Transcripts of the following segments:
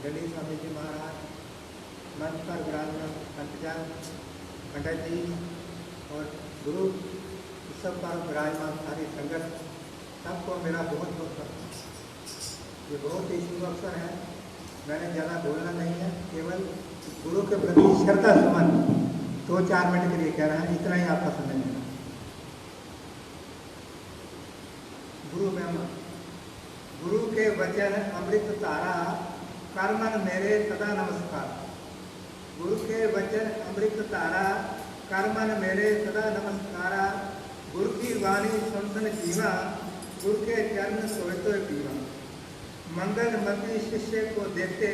दंडी स्वामी जी महाराज, मंच पर विराजमान पंतजन, पंडित जी और गुरु, सब पर विराजमान सारी संगत, सबको मेरा बहुत बहुत प्रणाम। ये बहुत ही शुभ अवसर है। मैंने ज़्यादा बोलना नहीं है, केवल गुरु के प्रति श्रद्धा सुमन 2-4 मिनट के लिए कह रहा है, इतना ही आपका समय लेना। गुरु महिमा। गुरु के वचन अमृत तारा, कर्मन मेरे सदा नमस्कार। गुरु के वचन अमृत तारा, कर्मन मेरे सदा नमस्कारा। गुरु की वाणी सुनसन जीवा, गुरु के चरण सोए पीवा। मंगल मती शिष्य को देते,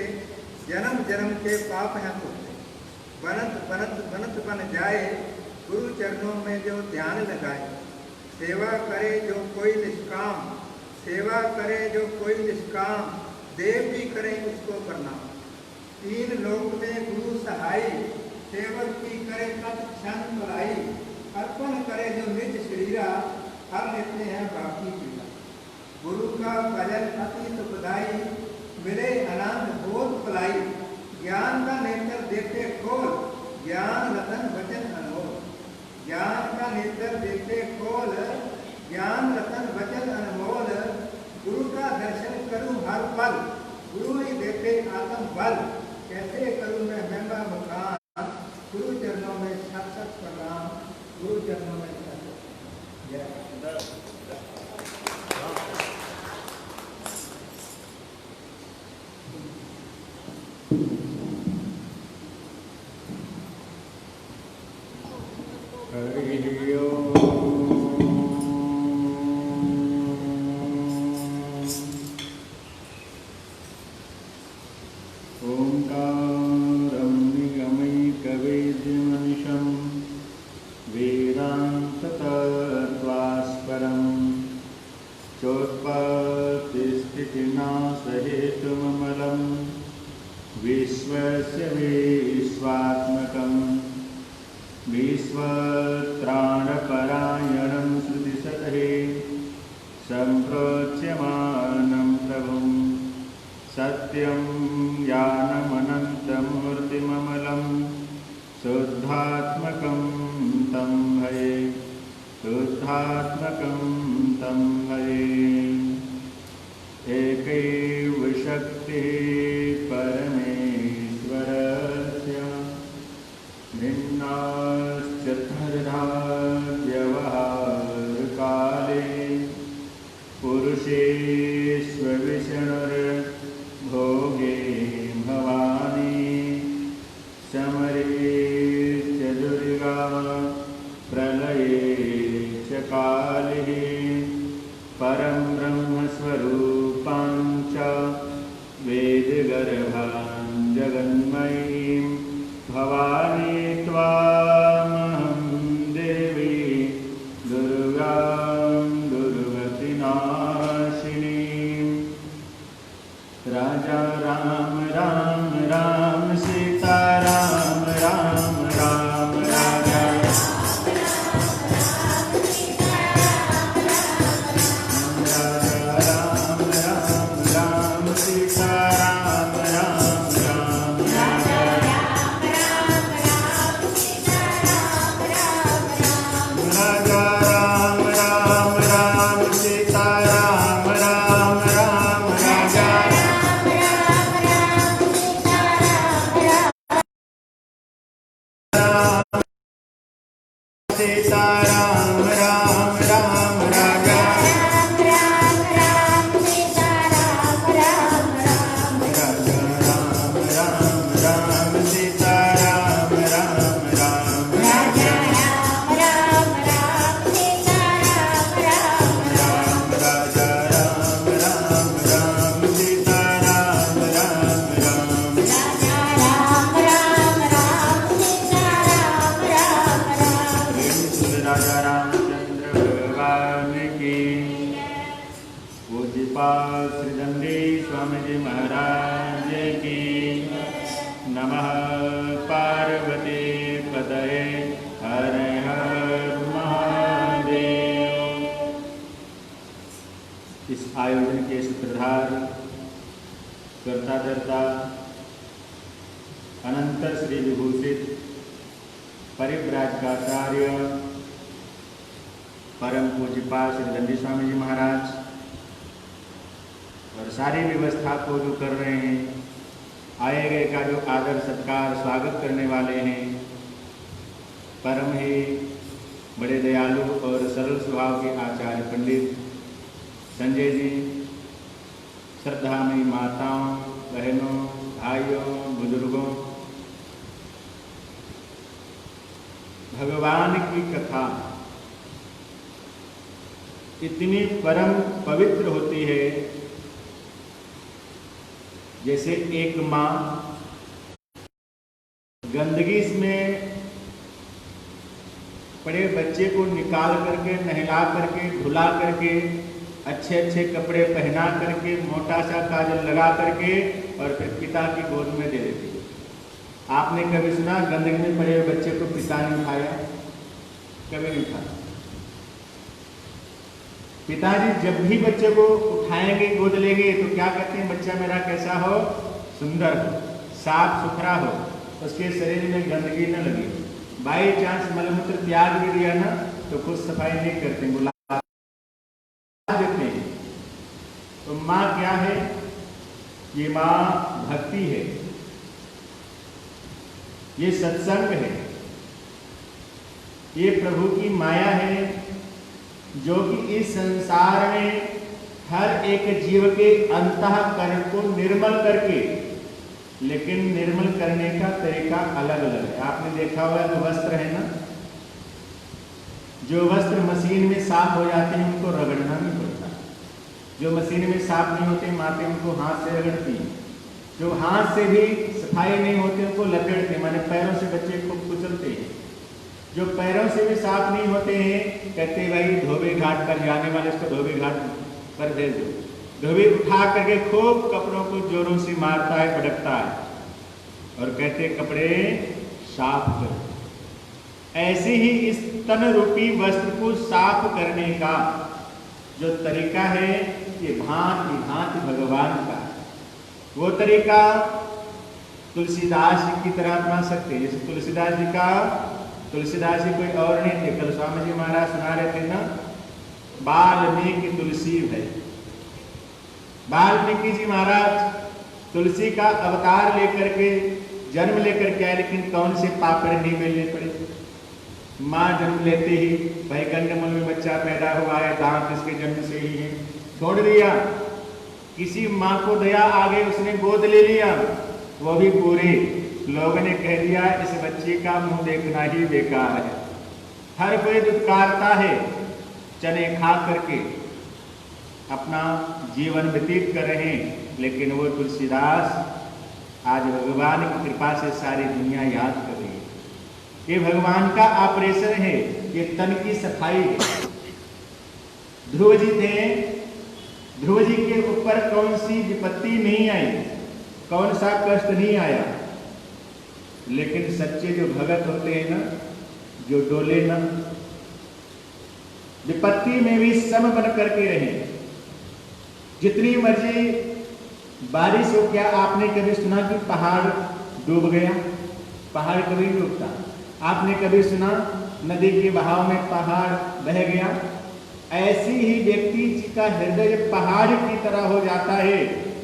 जन्म जन्म के पाप हैं धोते। बनत बनत बनत बन जाए, गुरु चरणों में जो ध्यान लगाए। सेवा करे जो कोई निष्काम, सेवा करे जो कोई निष्काम, देव भी करें उसको प्रणाम। 3 लोक में गुरु सहाय, सेवक की करे तत्क्षण भलाई। अर्पण करे जो निज शरीरा, हर लेते हैं बाकी पीड़ा। गुरु का भजन अति सुखदाई, मिले आनंद बोध भलाई। ज्ञान का नेत्र देते खोल, ज्ञान रतन वचन अनमोल। ज्ञान का नेत्र देते खोल, ज्ञान रतन वचन अनमोल। गुरु का दर्शन करूं हर पल, गुरु ही देते आत्म बल। कैसे करूं मैं महिमा बखान, गुरु चरणों में सत सत प्रणाम। गुरु चरणों में सत सत जय। विश्वस्य विश्वात्मकं विश्वत्राणपरायणं श्रुतिशतहे सम्प्रोच्यमानं प्रभुं सत्यं ज्ञानमनन्तमूर्तिममलं शुद्धात्मकं तं भजे, शुद्धात्मकं तं भजे। एकैव शक्तिः परमेश्वरस्य, भिन्नाश्चतुर्धा व्यवहारकाले। पुरुषेष्वविष्णुर्भोगे भवानी, समरे च दुर्गा प्रलये च काले। परं ब्रह्मस्वरूपां च वेदगर्भां जगन्मयीं भवानी त्वामहं देवी दुर्गां दुर्गतिनाशिनीं। राजा राम राम राम सीता राम राम राम राजा। इस आयोजन के सूत्रधार, कर्ता धर्ता अनंत श्री विभूषित परिव्राजकाचार्य परम पूज्यपाद श्री दंडी स्वामी जी महाराज और सारी व्यवस्था को जो कर रहे हैं, आए गए का जो आदर सत्कार स्वागत करने वाले हैं, परम ही बड़े दयालु और सरल स्वभाव के आचार्य पंडित संजय जी, श्रद्धामयी माताओं, बहनों, भाइयों, बुजुर्गों, भगवान की कथा इतनी परम पवित्र होती है, जैसे एक माँ गंदगी में पड़े बच्चे को निकाल करके, नहला करके, धुला करके, अच्छे अच्छे कपड़े पहना करके, मोटा सा काजल लगा करके और फिर पिता की गोद में दे देती है। आपने कभी सुना गंदगी में पड़े हुए बच्चे को पिता ने उठाया? कभी नहीं उठाया। पिताजी जब भी बच्चे को उठाएंगे, गोद लेंगे तो क्या कहते हैं? बच्चा मेरा कैसा हो? सुंदर हो, साफ सुथरा हो, उसके शरीर में गंदगी न लगे। बाई चांस मलमूत्र त्याग भी दिया ना तो खुद सफाई नहीं करते, बुला देते हैं। तो माँ क्या है? ये माँ भक्ति है, ये सत्संग है, ये प्रभु की माया है, जो कि इस संसार में हर एक जीव के अंतःकरण को निर्मल करके, लेकिन निर्मल करने का तरीका अलग अलग है। आपने देखा होगा जो वस्त्र है ना, जो वस्त्र मशीन में साफ हो जाते हैं उनको रगड़ना नहीं पड़ता। जो मशीन में साफ नहीं होते माते उनको हाथ से रगड़ती हैं। जो हाथ से भी सफाई नहीं होते उनको लपेटते, माने पैरों से बच्चे को कुचलते हैं। जो पैरों से भी साफ नहीं होते हैं कहते भाई धोबी घाट पर जाने वाले इसको धोबी घाट पर भेज दो। धोबी उठा करके खूब कपड़ों को जोरों से मारता है, भड़कता है और कहते कपड़े साफ करो। ऐसे ही इस तन रूपी वस्त्र को साफ करने का जो तरीका है ये भांति भांति भगवान का। वो तरीका तुलसीदास जी की तरह अपना सकते हैं। जैसे तुलसीदास जी कोई और नहीं थे। कल स्वामी जी महाराज सुना रहे थे ना, वाल्मीकि तुलसी है। वाल्मीकि जी महाराज तुलसी का अवतार लेकर के जन्म लेकर के आए, लेकिन कौन से पापड़ नहीं मिलने पड़े। माँ जन्म लेते ही भाई गंडमूल में बच्चा पैदा हुआ है, दांत इसके जन्म से ही है, छोड़ दिया। किसी माँ को दया आ गई, उसने गोद ले लिया, वो भी पूरी। लोगों ने कह दिया इस बच्चे का मुंह देखना ही बेकार है। हर कोई दुत्कारता है, चने खा करके अपना जीवन व्यतीत कर रहे हैं, लेकिन वो तुलसीदास आज भगवान की कृपा से सारी दुनिया याद कर रही है। ये भगवान का ऑपरेशन है, ये तन की सफाई है। ध्रुव जी थे, ध्रुव जी के ऊपर कौन सी विपत्ति नहीं आई, कौन सा कष्ट नहीं आया, लेकिन सच्चे जो भगत होते हैं ना, जो डोले ना, विपत्ति में भी सम बन करके रहे। जितनी मर्जी बारिश हो, क्या आपने कभी सुना कि पहाड़ डूब गया? पहाड़ कभी नहीं डूबता। आपने कभी सुना नदी के बहाव में पहाड़ बह गया? ऐसी ही व्यक्ति का हृदय पहाड़ की तरह हो जाता है।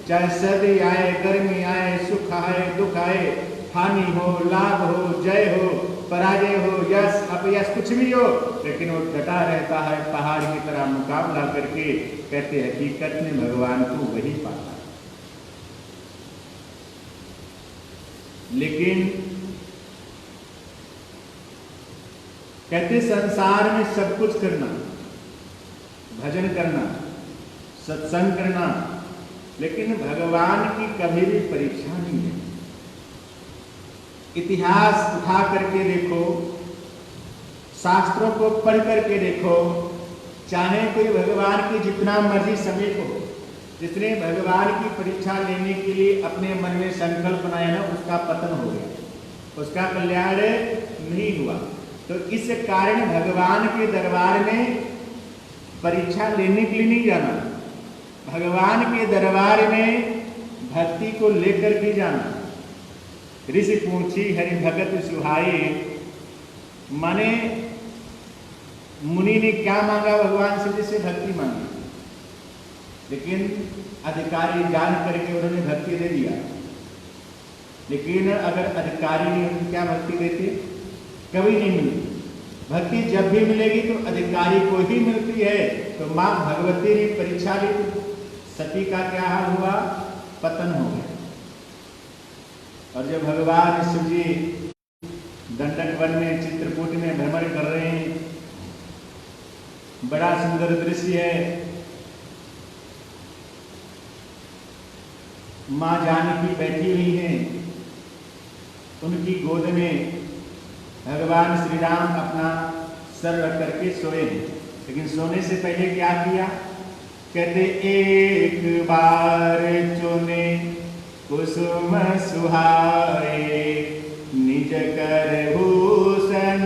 चाहे सर्दी आए, गर्मी आए, सुख आए, दुख आए, हानि हो, लाभ हो, जय हो, पराजय हो, यश अपयश कुछ भी हो, लेकिन वो डटा रहता है पहाड़ की तरह मुकाबला करके। कहते हकीकत में भगवान को वही पाता। लेकिन कहते संसार में सब कुछ करना, भजन करना, सत्संग करना, लेकिन भगवान की कभी भी परीक्षा नहीं है। इतिहास उठा करके देखो, शास्त्रों को पढ़ करके देखो, चाहे कोई भगवान की जितना मर्जी समीप हो, जिसने भगवान की परीक्षा लेने के लिए अपने मन में संकल्प बनाया ना, उसका पतन हो गया, उसका कल्याण नहीं हुआ। तो इस कारण भगवान के दरबार में परीक्षा लेने के लिए नहीं जाना, भगवान के दरबार में भक्ति को लेकर के जाना। ऋषि पूछी हरि भगत सुहाई, माने मुनि ने क्या मांगा भगवान से? जिससे भक्ति मांगी, लेकिन अधिकारी जान करके उन्होंने भक्ति दे दिया। लेकिन अगर अधिकारी नहीं होते क्या भक्ति देते? कभी नहीं मिलती। भक्ति जब भी मिलेगी तो अधिकारी को ही मिलती है। तो मां भगवती ने परीक्षा ली, सती का क्या हाल हुआ? पतन हो गया। और जब भगवान शिव जी दंडक वन में चित्रकूट में भ्रमण कर रहे हैं, बड़ा सुंदर दृश्य है। मां जानकी बैठी हुई हैं, उनकी गोद में भगवान श्री राम अपना सर रख करके सोए हैं। लेकिन सोने से पहले क्या किया? कहते एक बार चुने कुसुम सुहाए, निज कर भूषण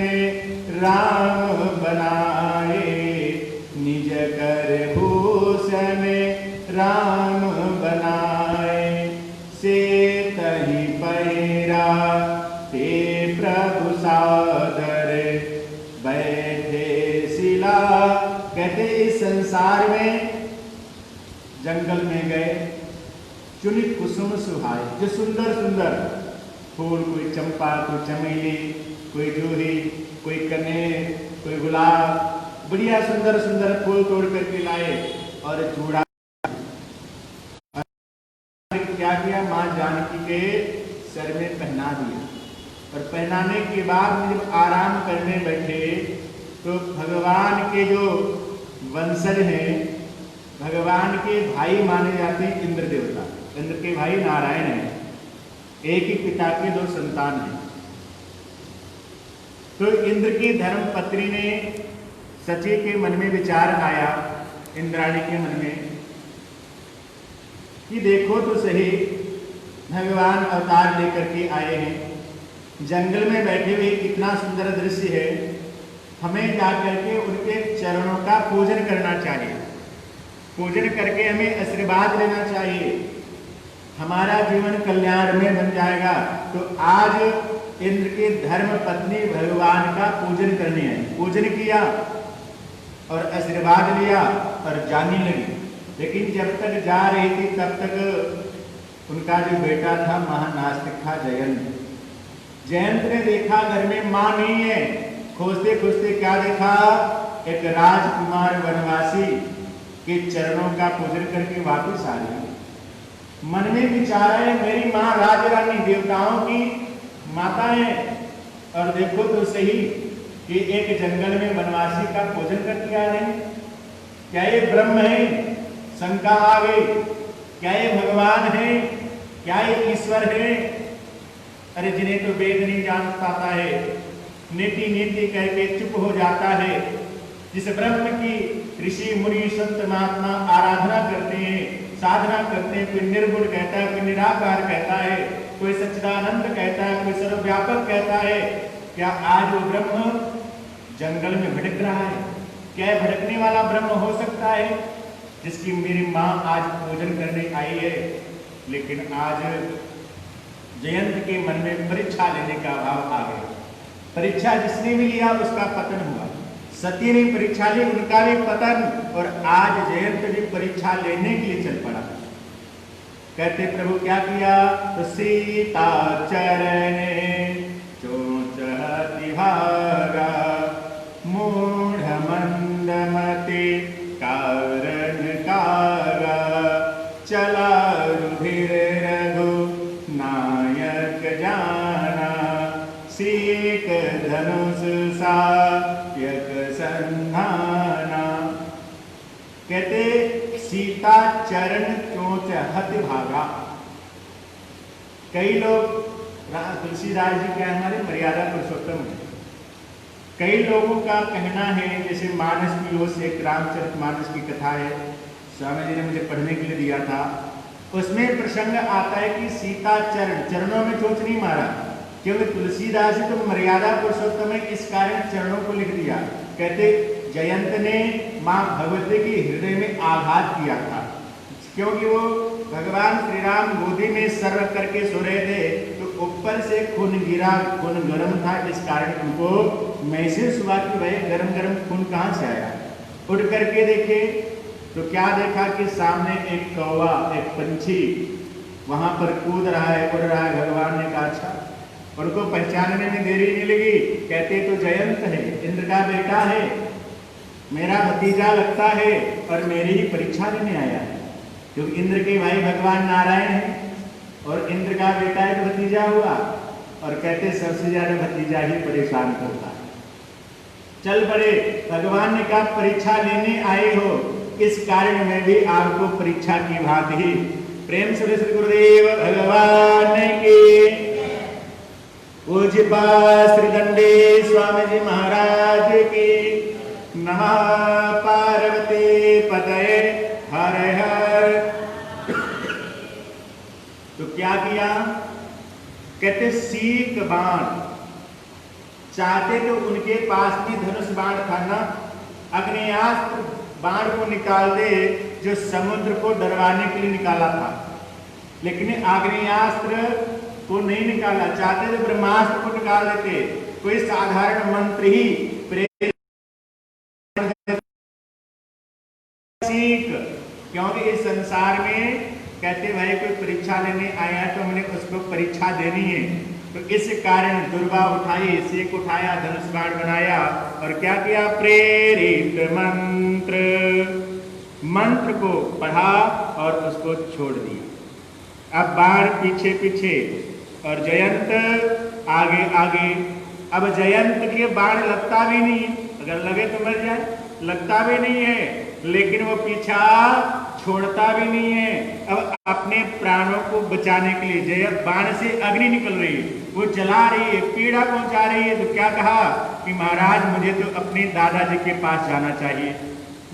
राम बनाए, निज कर भूषण राम बनाए, से तहि पैरा ते प्रभु सादर, बैठे शिला। कहते इस संसार में जंगल में गए, चुनित कुसुम सुहाए, जो सुंदर सुंदर फूल, कोई चंपा, कोई चमेली, कोई जूही, कोई कनेर, कोई गुलाब, बढ़िया सुंदर सुंदर फूल तोड़ करके लाए और चूड़ा क्या किया? मां जानकी के सर में पहना दिया। और पहनाने के बाद जब आराम करने बैठे तो भगवान के जो वंशज हैं, भगवान के भाई माने जाते हैं इंद्र देवता। इंद्र के भाई नारायण हैं, एक ही पिता के दो संतान हैं। तो इंद्र की धर्म पत्नी ने सची के मन में विचार आया, इंद्राणी के मन में, कि देखो तो सही, भगवान अवतार लेकर के आए हैं, जंगल में बैठे हुए कितना सुंदर दृश्य है, हमें जाकर के उनके चरणों का पूजन करना चाहिए। पूजन करके हमें आशीर्वाद लेना चाहिए, हमारा जीवन कल्याण में बन जाएगा। तो आज इंद्र के धर्म पत्नी भगवान का पूजन करने आई। पूजन किया और आशीर्वाद लिया और जाने लगी। लेकिन जब तक जा रही थी तब तक उनका जो बेटा था महानास्तिक था जयंत। जयंत ने देखा घर में मां नहीं है, खोजते खोजते क्या देखा? एक राजकुमार वनवासी के चरणों का पूजन करके वापस आ रही। मन में विचार है, मेरी मां राजरानी देवताओं की माता है, और देखो तो सही कि एक जंगल में वनवासी का पूजन करके आ रहे हैं। क्या ये ब्रह्म है? शंका आ गई, क्या ये भगवान है? क्या ये ईश्वर है? अरे जिन्हें तो वेद नहीं जान पाता है, नीति नीति कह के चुप हो जाता है। जिस ब्रह्म की ऋषि मुनि संत महात्मा आराधना करते हैं, साधना करते हैं, कोई निर्गुण कहता है, कोई निराकार कहता है, कोई सच्चिदानंद कहता है, कोई सर्वव्यापक कहता है, क्या आज वो ब्रह्म जंगल में भटक रहा है? क्या भटकने वाला ब्रह्म हो सकता है जिसकी मेरी मां आज पूजन करने आई है? लेकिन आज जयंत के मन में परीक्षा लेने का भाव आ गया। परीक्षा जिसने भी लिया उसका पतन हुआ। सती ने परीक्षा ली, उनका भी पतन, और आज जयंत भी परीक्षा लेने के लिए चल पड़ा। कहते प्रभु क्या किया? तो सीता चरणे चोच तिहारा, मूढ़ मंदमते कारण कारा, चला रुधिर रघु नायक जाना, सीक धनुष सायक संधाना। कहते सीता चरण चोंच हत भागा। कई लोग, तुलसीदास जी क्या हमारे मर्यादा पुरुषोत्तम है, कई लोगों का कहना है, जैसे मानस की ओर से एक रामचरितमानस की कथा है, स्वामी जी ने मुझे पढ़ने के लिए दिया था, उसमें प्रसंग आता है कि सीता चरणों में चोंच नहीं मारा, क्योंकि तुलसीदास जी तो मर्यादा पुरुषोत्तम है, इस कारण चरणों को लिख दिया। कहते जयंत ने मां भगवती की हृदय में आघात किया था, क्योंकि वो भगवान श्री राम गोदी में सर रख करके सो रहे थे, तो ऊपर से खून गिरा, खून गर्म था, इस कारण उनको महसूस हुआ कि भाई गरम गरम खून कहाँ से आया। उठ करके देखे तो क्या देखा कि सामने एक कौवा, एक पंछी वहां पर कूद रहा है, उड़ रहा है। भगवान ने कहा अच्छा, उनको पहचानने में देरी नहीं लगी। कहते तो जयंत है, इंद्र का बेटा है, मेरा भतीजा लगता है और मेरी ही परीक्षा लेने आया है, क्योंकि इंद्र के भाई भगवान नारायण है और इंद्र का बेटा एक भतीजा हुआ। और कहते सबसे ज्यादा भतीजा ही परेशान करता है। चल पड़े, भगवान ने कहा परीक्षा लेने आए हो, इस कारण में भी आपको परीक्षा की भांति ही। प्रेम से श्री गुरुदेव भगवान की, पूज्यपा श्री दंडे स्वामी जी महाराज की। नमः पार्वती पतये हर हर। तो क्या किया, कहते सीक बाण चाहते तो उनके पास में धनुष बाण था ना, अग्नेयास्त्र बाण को निकाल दे जो समुद्र को डरवाने के लिए निकाला था, लेकिन आग्नेयास्त्र को नहीं निकाला। चाहते तो ब्रह्मास्त्र को निकाल देते, कोई साधारण मंत्र ही सीख। क्योंकि इस संसार में कहते भाई कोई परीक्षा लेने आया तो हमने उसको परीक्षा देनी है, तो इस कारण दुर्वा उठाई, सीख उठाया, धनुष बाण बनाया और क्या किया, प्रेरित मंत्र, मंत्र को पढ़ा और उसको छोड़ दिया। अब बाण पीछे पीछे और जयंत आगे आगे। अब जयंत के बाण लगता भी नहीं, अगर लगे तो मर जाए, लगता भी नहीं है, लेकिन वो पीछा छोड़ता भी नहीं है। अब अपने प्राणों को बचाने के लिए, जय बाण से अग्नि निकल रही है, वो जला रही है, पीड़ा पहुंचा रही है, तो क्या कहा कि महाराज मुझे तो अपने दादाजी के पास जाना चाहिए,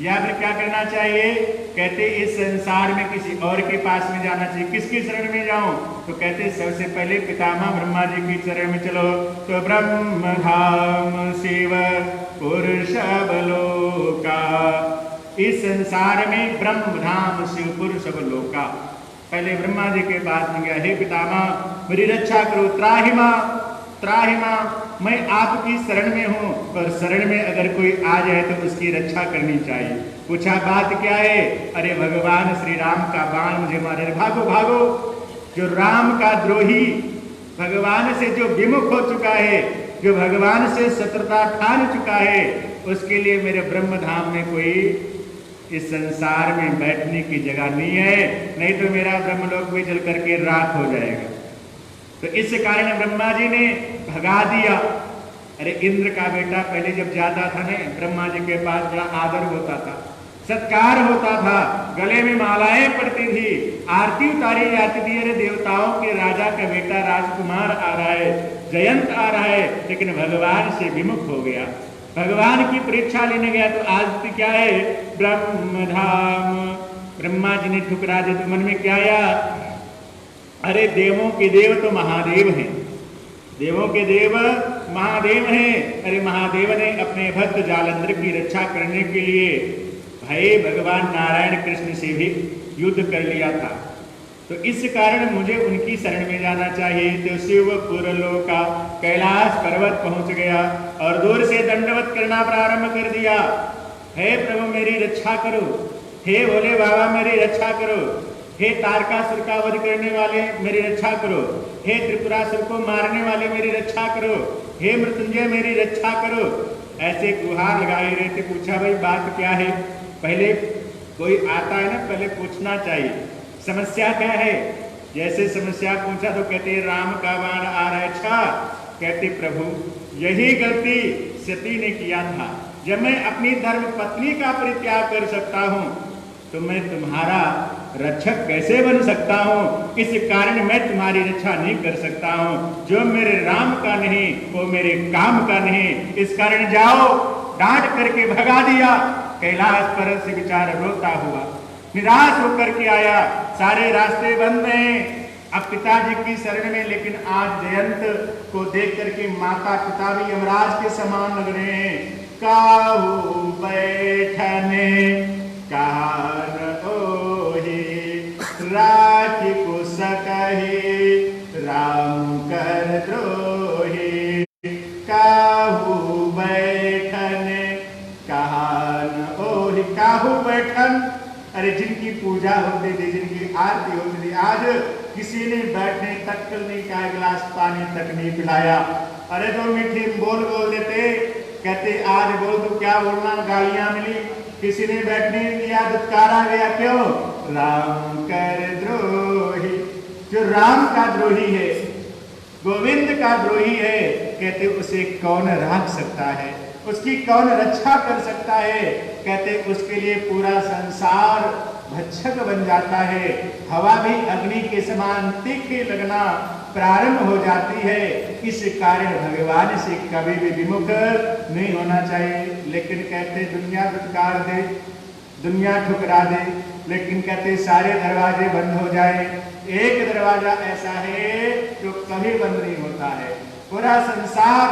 या फिर क्या करना चाहिए, कहते इस संसार में किसी और के पास में जाना चाहिए। किसकी शरण में जाऊं, तो कहते सबसे पहले पितामह ब्रह्मा जी की शरण में चलो। तो ब्रह्म धाम शिव पुरुष लोका, इस संसार में ब्रह्म धाम शिवपुर सब लोका। पहले ब्रह्मा जी के पास में गया, हे पितामह मेरी रक्षा करो, त्राहिमा त्राहिमा, मैं आपकी शरण में हूँ, और शरण में अगर कोई आ जाए तो उसकी रक्षा करनी चाहिए। पूछा बात क्या है, अरे भगवान श्री राम का बाण मुझे मारे, भागो भागो। जो राम का द्रोही, भगवान से जो विमुख हो चुका है, जो भगवान से शत्रुता ठान चुका है, उसके लिए मेरे ब्रह्म धाम में कोई इस संसार में बैठने की जगह नहीं है, नहीं तो मेरा ब्रह्मलोक भी जल करके राख हो जाएगा। तो इस कारण ब्रह्मा जी ने भगा दिया। अरे इंद्र का बेटा पहले जब जाता था ना ब्रह्मा जी के पास, बड़ा आदर होता था, सत्कार होता था, गले में मालाएं पड़ती थी, आरती उतारी जाती थी। अरे देवताओं के राजा का बेटा राजकुमार आ रहा है, जयंत आ रहा है, लेकिन भगवान से विमुख हो गया, भगवान की परीक्षा लेने गया। तो आज क्या है, ब्रह्म धाम, ब्रह्मा जी ने ठुकरा दिया। तो मन में क्या आया, अरे देवों के देव तो महादेव हैं, देवों के देव महादेव हैं। अरे महादेव ने अपने भक्त जालंधर की रक्षा करने के लिए भाई भगवान नारायण कृष्ण से भी युद्ध कर लिया था, तो इस कारण मुझे उनकी शरण में जाना चाहिए। तो शिवपुर लोका, कैलाश पर्वत पहुंच गया और दूर से दंडवत करना प्रारंभ कर दिया। हे प्रभु मेरी रक्षा करो, हे भोले बाबा मेरी रक्षा करो, हे तारकासुर का वध करने वाले मेरी रक्षा करो, हे त्रिपुरासुर को मारने वाले मेरी रक्षा करो, हे मृत्युंजय मेरी रक्षा करो। ऐसे गुहार लगाए रहे थे। पूछा भाई बात क्या है, पहले कोई आता है ना, पहले पूछना चाहिए समस्या क्या है। जैसे समस्या पूछा तो कहते राम का बाण आ रहा है। अच्छा, कहते प्रभु यही गलती सती ने किया था, जब मैं अपनी धर्म पत्नी का परित्याग कर सकता हूँ तो मैं तुम्हारा रक्षक कैसे बन सकता हूँ। इस कारण मैं तुम्हारी रक्षा नहीं कर सकता हूँ, जो मेरे राम का नहीं वो मेरे काम का नहीं, इस कारण जाओ। डांट करके भगा दिया। कैलाश पर्वत से बेचारा रोता हुआ निराश होकर के आया, सारे रास्ते बंद हैं। अब पिताजी की शरण में, लेकिन आज जयंत को देख करके माता पिता भी यमराज के समान लग रहे हैं। काहू बैठने कहा ओही, राखी को सकल कहे राम कर द्रोही, काहू बैठन कहा न ओहि। काहू बैठन, अरे जिनकी पूजा होती थी, जिनकी आरती होती थी, आज किसी ने बैठने तक नहीं कहा, गिलास पानी तक नहीं पिलाया। अरे जो मीठी बोल देते, कहते आज बोल तो क्या बोलना, गालियां मिली। किसी ने बैठने नहीं दिया, दुत्कारा गया, क्यों? राम कर द्रोही। जो राम का द्रोही है, गोविंद का द्रोही है, कहते उसे कौन राख सकता है, उसकी कौन रक्षा कर सकता है। कहते उसके लिए पूरा संसार भक्षक बन जाता है। हवा भी अग्नि के समान तीखी लगना प्रारंभ हो जाती है। इस कारण भगवान से कभी भी विमुख नहीं होना चाहिए। लेकिन कहते दुनिया दुत्कार दे, दुनिया ठुकरा दे, लेकिन कहते सारे दरवाजे बंद हो जाए, एक दरवाजा ऐसा है जो कभी बंद नहीं होता है। पूरा संसार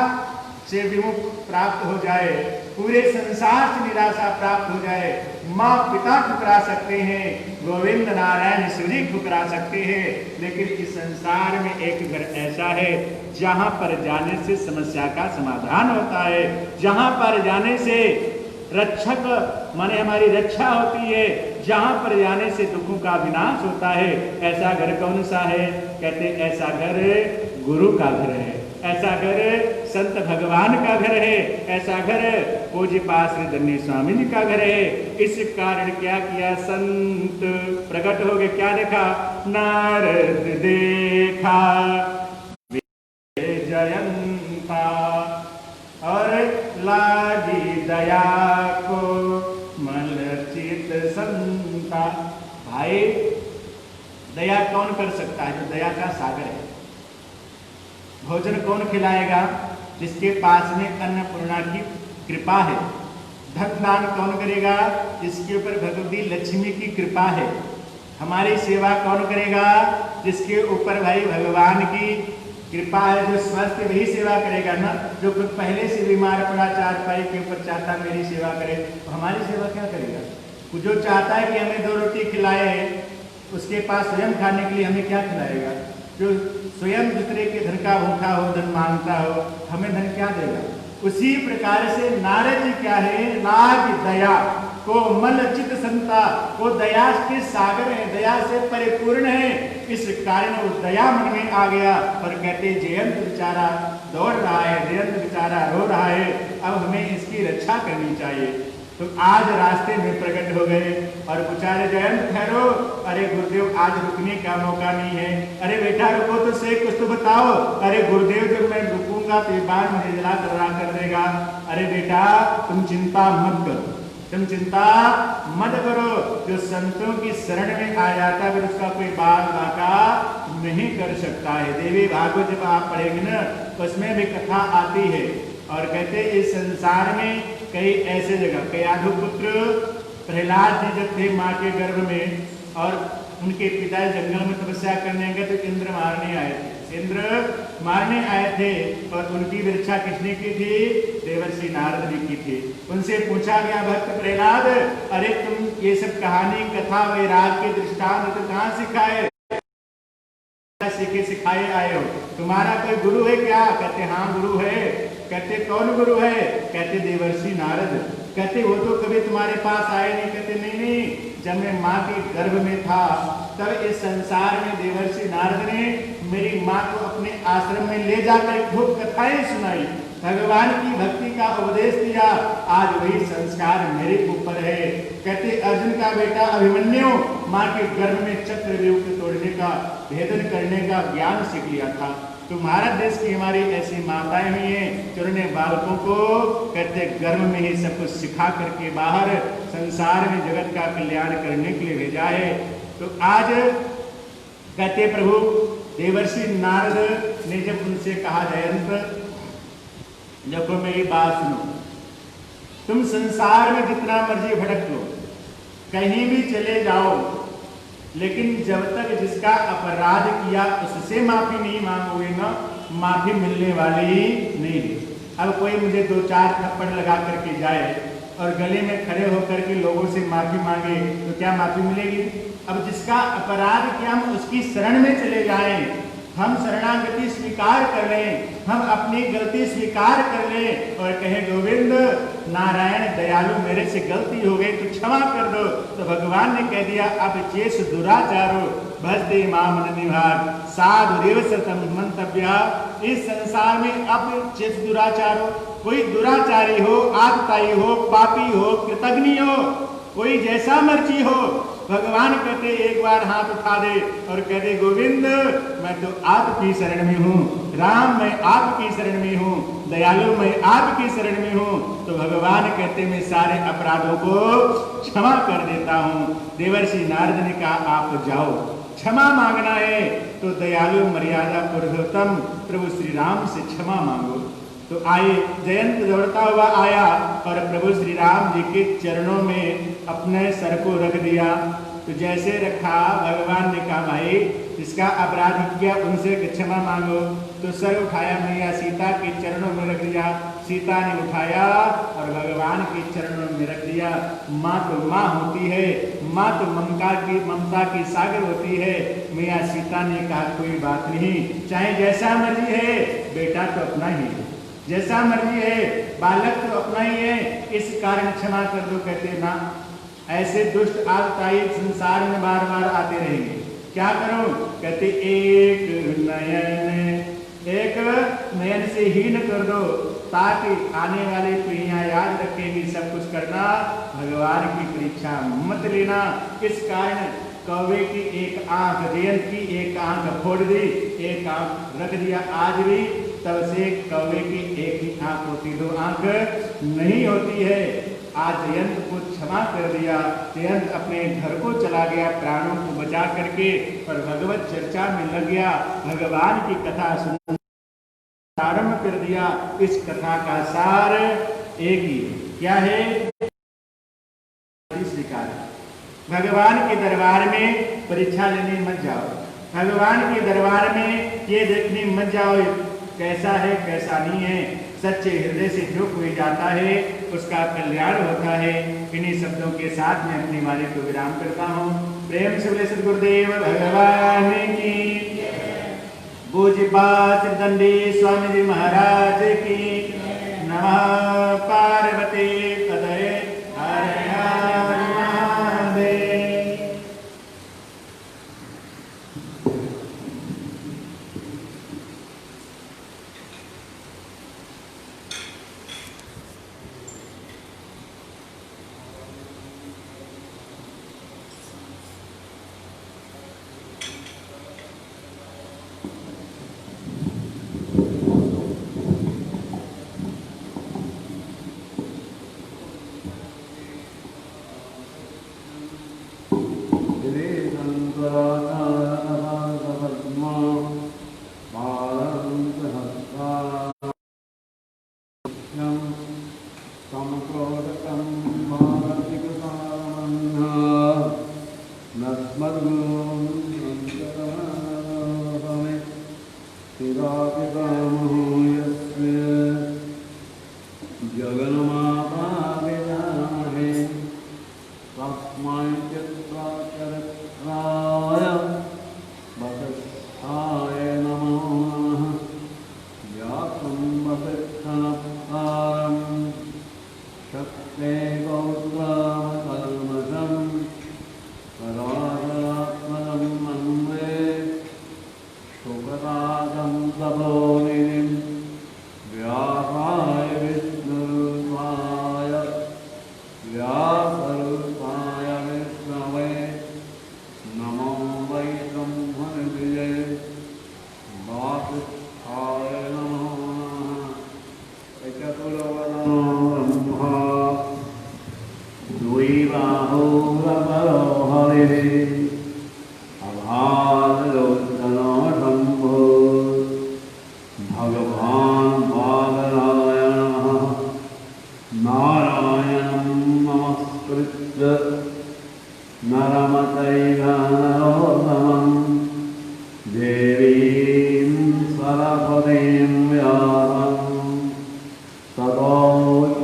से विमुख प्राप्त हो जाए, पूरे संसार से निराशा प्राप्त हो जाए, माँ पिता ठुकरा सकते हैं, गोविंद नारायण शिवजी ठुकरा सकते हैं, लेकिन इस संसार में एक घर ऐसा है जहां पर जाने से समस्या का समाधान होता है, जहां पर जाने से रक्षक माने हमारी रक्षा होती है, जहां पर जाने से दुखों का विनाश होता है। ऐसा घर कौन सा है? कहते ऐसा घर गुरु का घर है, ऐसा घर संत भगवान का घर है, ऐसा घर पूज्य पाश्री स्वामी जी का घर है। इस कारण क्या किया? संत प्रकट हो गए, क्या देखा? नारद देखा जयंता और लागी दया को मलचित संता। भाई दया कौन कर सकता है? जो दया का सागर है। भोजन कौन खिलाएगा? जिसके पास में अन्नपूर्णा की कृपा है। धन दान कौन करेगा? जिसके ऊपर भगवती लक्ष्मी की कृपा है। हमारी सेवा कौन करेगा? जिसके ऊपर भाई भगवान की कृपा है। जो स्वस्थ वही सेवा करेगा ना। जो खुद पहले से बीमार पड़ा चारपाई के ऊपर चाहता मेरी सेवा करे, तो हमारी सेवा क्या करेगा? जो चाहता है कि हमें 2 रोटी खिलाए, उसके पास स्वयं खाने के लिए हमें क्या खिलाएगा? जो स्वयं दूसरे के धन का भूखा हो, धन मांगता हो, हमें धन क्या देगा? उसी प्रकार से नारद जी क्या है? लाज दया को मल चित संता, वो दया के सागर है, दया से परिपूर्ण है। इस कारण वो दया मन में आ गया और कहते जयंत बेचारा दौड़ रहा है, जयंत बेचारा रो रहा है, अब हमें इसकी रक्षा करनी चाहिए। तो आज रास्ते में प्रकट हो गए और बेचारे जयंत ठहरो। अरे गुरुदेव आज रुकने का मौका नहीं है। अरे बेटा रुको तो सही, कुछ तो बताओ। अरे गुरुदेव जब मैं रुकूंगा तो ये बार मुझे जला कर देगा। अरे बेटा तुम चिंता मत करो, तुम चिंता मत करो। जो संतों की शरण में आ जाता है फिर उसका कोई बाल बाका नहीं कर सकता है। देवी भागवत जब आप पढ़ेंगे ना उसमें भी कथा आती है और कहते इस संसार में कई ऐसे जगह, कयाधु पुत्र प्रहलाद जी जब थे माँ के गर्भ में और उनके पिता जंगल में तपस्या करने गए तो इंद्र मारने आए थे। इंद्र मारने आए थे और उनकी रक्षा किसने की थी? देवर्षि नारद ने की थी। उनसे पूछा गया भक्त प्रहलाद, अरे तुम ये सब कहानी कथा वैराग के दृष्टांत तो कहाँ सिखाए? सीखे सिखाए आए हो? तुम्हारा कोई गुरु है क्या? कहते हाँ गुरु है। कहते कौन गुरु है? कहते देवर्षि नारद। कहते वो तो कभी तुम्हारे पास आए नहीं। कहते नहीं, जब मैं माँ के गर्भ में था तब इस संसार में देवर्षि नारद ने मेरी माँ को अपने आश्रम में ले जाकर खूब कथाएं सुनाई, भगवान की भक्ति का उपदेश दिया। आज वही संस्कार मेरे ऊपर है। कहते अर्जुन का बेटा अभिमन्यु माँ के गर्भ में चक्रव्यूह को तोड़ने का, भेदन करने का ज्ञान सीख लिया था। तो भारत देश की हमारी ऐसी माताएं हुई हैं जिन्होंने बालकों को कहते गर्भ में ही सब कुछ सिखा करके बाहर संसार में जगत का कल्याण करने के लिए भेजा है। तो आज कहते प्रभु देवर्षि नारद ने जब उनसे कहा जयंत देखो मेरी बात सुनो, तुम संसार में जितना मर्जी भटक लो, कहीं भी चले जाओ, लेकिन जब तक जिसका अपराध किया उससे माफी नहीं मांगोगे ना, माफी मिलने वाली नहीं है। अब कोई मुझे 2-4 थप्पड़ लगा करके जाए और गले में खड़े होकर के लोगों से माफी मांगे तो क्या माफी मिलेगी? अब जिसका अपराध किया हम उसकी शरण में चले जाएं, हम शरणागति स्वीकार कर लें, हम अपनी गलती स्वीकार कर लें और कहें गोविंद नारायण दयालु मेरे से गलती हो गई तो क्षमा कर दो, तो भगवान ने कह दिया अब चेस दुराचारो भजते माम निभाग साधु रेव सतम मंतव्या। इस संसार में अब चेस दुराचारो, कोई दुराचारी हो, आतताई हो, पापी हो, कृतज्ञ हो, कोई जैसा मर्जी हो, भगवान कहते एक बार हाथ उठा दे और कह दे गोविंद मैं तो आपकी शरण में हूँ, राम मैं आपकी शरण में हूँ, दयालु मैं आपकी शरण में हूँ, तो भगवान कहते मैं सारे अपराधों को क्षमा कर देता हूँ। देवर्षि नारद ने कहा आप जाओ, क्षमा मांगना है तो दयालु मर्यादा पुरुषोत्तम प्रभु श्री राम से क्षमा मांगो। तो आए, जयंत दौड़ता हुआ आया और प्रभु श्री राम जी के चरणों में अपने सर को रख दिया। तो जैसे रखा भगवान ने कहा भाई जिसका अपराध किया उनसे क्षमा मांगो। तो सर उठाया मैया सीता के चरणों में रख दिया, सीता ने उठाया और भगवान के चरणों में रख दिया। माँ तो माँ होती है, माँ तो ममता की सागर होती है। मैया सीता ने कहा कोई बात नहीं, चाहे जैसा मर्जी है, बेटा तो अपना ही है, जैसा मर्जी है, बालक तो अपना ही है, इस कारण क्षमा कर दो। कहते ना ऐसे दुष्ट आतताई संसार में बार बार आते रहेंगे, क्या करो? कहते एक नयन से हीन कर दो ताकि आने वाले पीढ़ियां याद रखेंगी। सब कुछ करना, भगवान की परीक्षा मत लेना। इस कारण कौवे की एक आंख, जयंत की एक आंख फोड़ दी, एक आंख रख दिया। आज भी तब से कौवे की एक ही आंख होती, दो आंख नहीं होती है। आज जयंत को क्षमा कर दिया, जयंत अपने घर को चला गया प्राणों को बचा करके और भगवत चर्चा में लग गया, भगवान की कथा सुनना प्रारंभ कर दिया। इस कथा का सार एक ही क्या है? स्वीकार। भगवान के दरबार में परीक्षा लेने मत जाओ, भगवान के दरबार में ये देखने मत जाओ कैसा है कैसा नहीं है। सच्चे हृदय से जो कोई जाता है उसका कल्याण होता है। इन्हीं शब्दों के साथ मैं अपनी वाणी को विराम करता हूँ। प्रेम से बोले सद्गुरुदेव भगवान की, पूज्यपाद दंडी स्वामी जी महाराज की नमः। पार्वती पतये हर हर महादेव।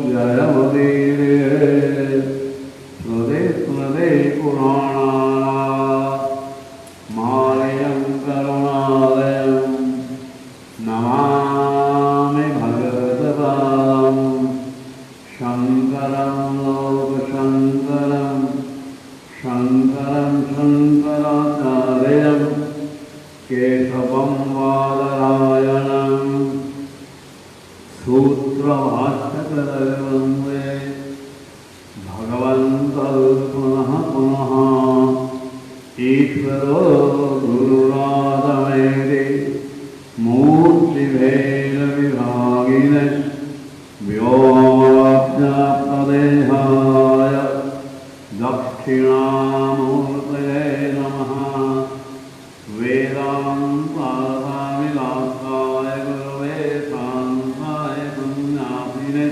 जयमुदीरे वन्दे भगवन्तं पुनः पुनः ईश्वरो गुरुराधमेरे मूर्तिभेदविभागिने व्योमवज्रप्रदेहाय दक्षिणामूर्तये नमः वेदान्ताविलासाय गुरवे शान्ताय पुण्यासिने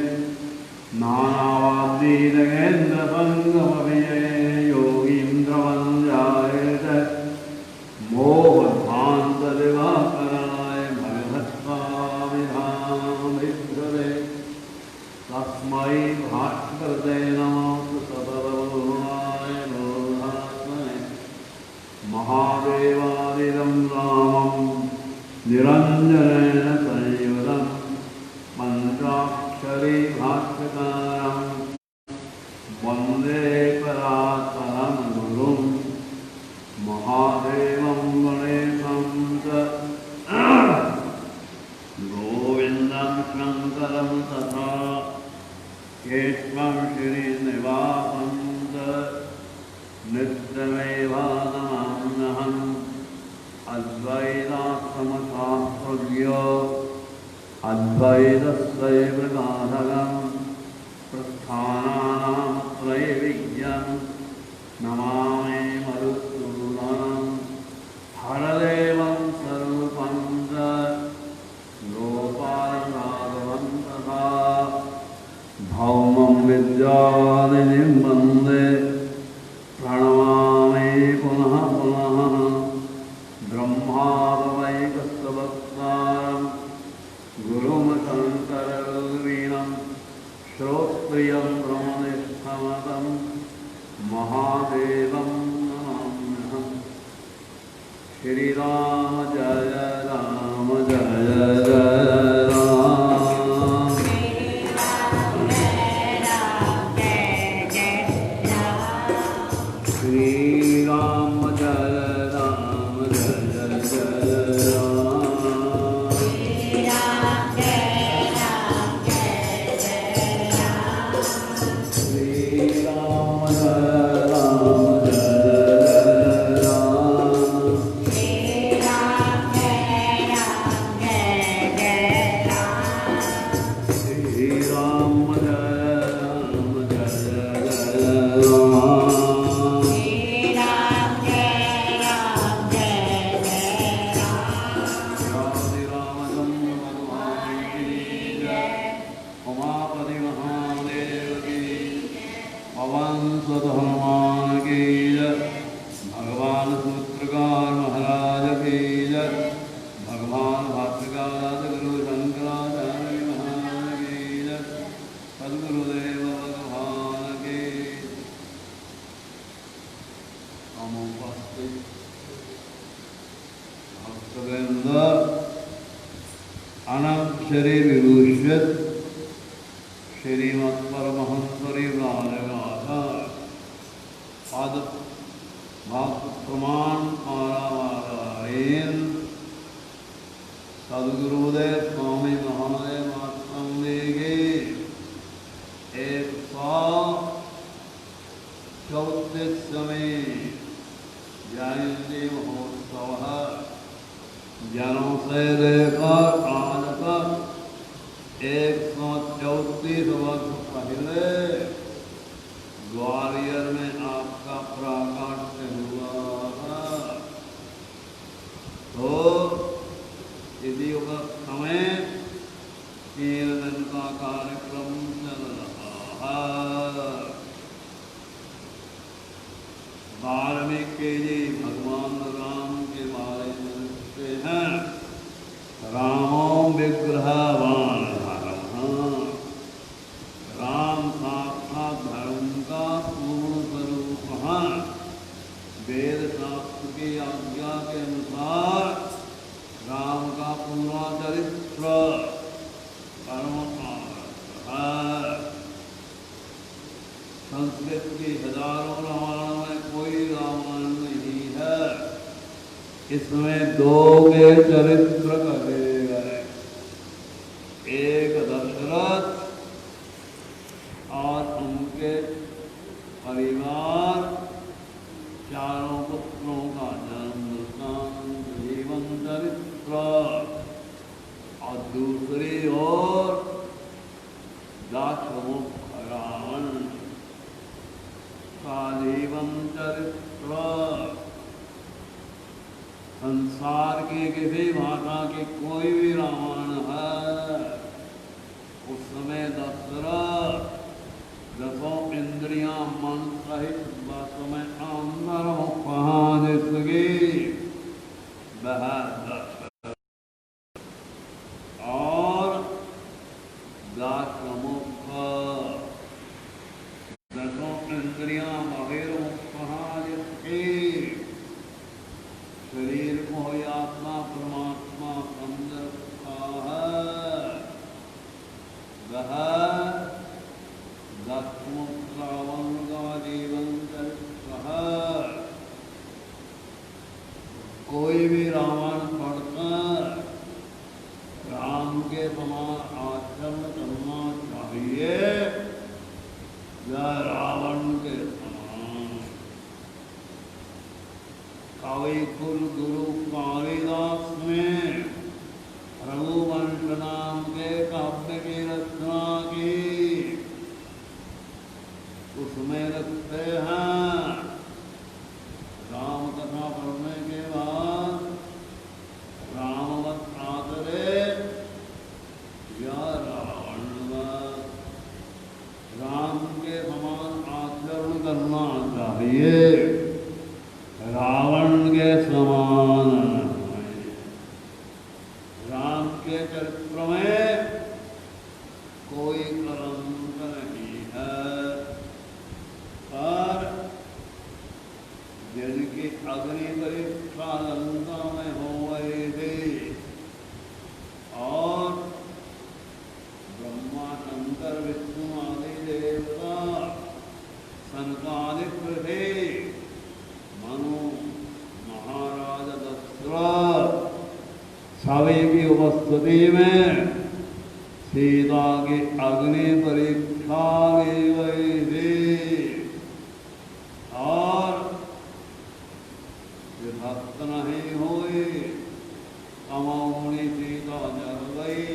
नानावाद्येन्द्रसङ्गमविजये योगीन्द्रवन्द्याय च मोहध्वान्तदिवाकराय भगवत्पाविधामृद्धरे तस्मै भास्करते नमः सततवरुणाय बोधात्मने महादेवादिदं रामं निरञ्जनेन संयुतं पञ्चाक्षरी भाष्यकारं वन्दे परात्परं गुरुं महादेवं गणेशं च गोविन्दं शङ्करं तथा केशवं श्रीनिवासं च नित्यमेवानमाम्यहम् अद्वैताश्रमशास्त्रज्ञो अद्वैतस्यैव साधकं प्रस्थानानां त्रैविध्यं नमामि मधुसूदनं हरदेवं स्वरूपं च गोपालराघवं तथा भौमं विद्यानिधिं वन्दे प्रणमामि पुनः पुनः ब्रह्मावैकस्वक्तारं गुरुं शङ्करवीणं श्रोत्रियं ब्रह्मनिष्ठमतं महादेवं नमाम्यहम् श्रीराम जय राम जय जय राम श्रीराम जय राम जय जय राम श्रीराम जय राम जय राम श्रीराम जय राम जय राम उमापति महादेव की पवन सुत हनुमान की जय भगवान सूत्रकार महाराज की जय भगवान भाष्यकार गुरु शंकराचार्य महाराज की जय सद्गुरुदेव भगवान की उपस्थित भक्तवृंद अनक्षरी विभूषित श्रीमत्परमहंसरी राजगाथा पद भक्त प्रमाण पारावारायण सद्गुरुदेव स्वामी महादेव आश्रम के 134वें जयंती महोत्सव जनों से लेकर आज तक 134 वर्ष पहले ग्वालियर में आपका प्राकट्य हुआ था। तो इसी वक्त समय 3 दिन का कार्यक्रम चल रहा है। वाल्मीकि जी भगवान राम के बारे में लिखते हैं, रामो विग्रहवान राम साक्षात धर्म का पूर्ण स्वरूप है। वेद शास्त्र की आज्ञा के अनुसार राम का पूरा चरित्र कर्म है। संस्कृत की हजारों रामायणों में कोई रामायण नहीं है, इसमें 2 के चरित्र कहे गए। एक दशरथ दूसरी ओर दाक्षमुख रावण का जीवन चरित्र संसार की किसी भाषा के कोई भी रावण है, उस समय दशरथ दसों इंद्रियां मन सहित बस में अंदर मुख जिसकी वह दशरथ और दाक्षमुख दसों इंद्रियां बहिर्मुख जिसकी शरीर को ही आत्मा परमात्मा अंदर रखा है, वह दाक्षमुख रावण का जीवन चरित्र है। कोई भी रावण पढ़कर राम के समान आचरण करना चाहिए या रावण के समान। कवि कुल गुरु कालिदास ने रघुवंश नाम के काव्य की रचना की, उसमें रखते हैं राम कथा पढ़ने के बाद रामवत आदरे या रावणवत, राम के समान आचरण करना चाहिए, रावण के समान नहीं। राम के चरित्र में कोई कलंक नहीं है, पर जिनकी अग्नि परीक्षा लंका में हो गई थी और ब्रह्मा शंकर विष्णु आदि देवता सनकादिक थे, मनु महाराज दशरथ सभी की उपस्थिति में सीता की अग्नि परीक्षा ली गई थी और विभक्त नहीं हुई, अमौनी सीता जल गई,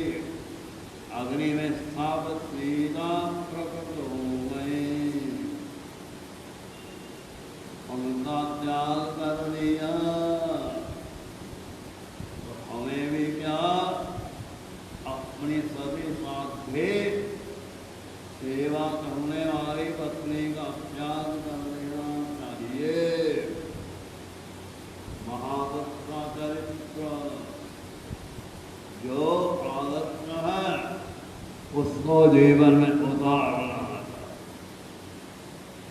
अग्नि में स्थापित सीता प्रकट हो गई, उनका त्याग कर दिया। तो हमें भी क्या अपनी सभी साध्य सेवा करने वाली पत्नी का त्याग कर देना चाहिए। महापुरुष का चरित्र जो आदर्श है उसको जीवन में उतारना चाहिए,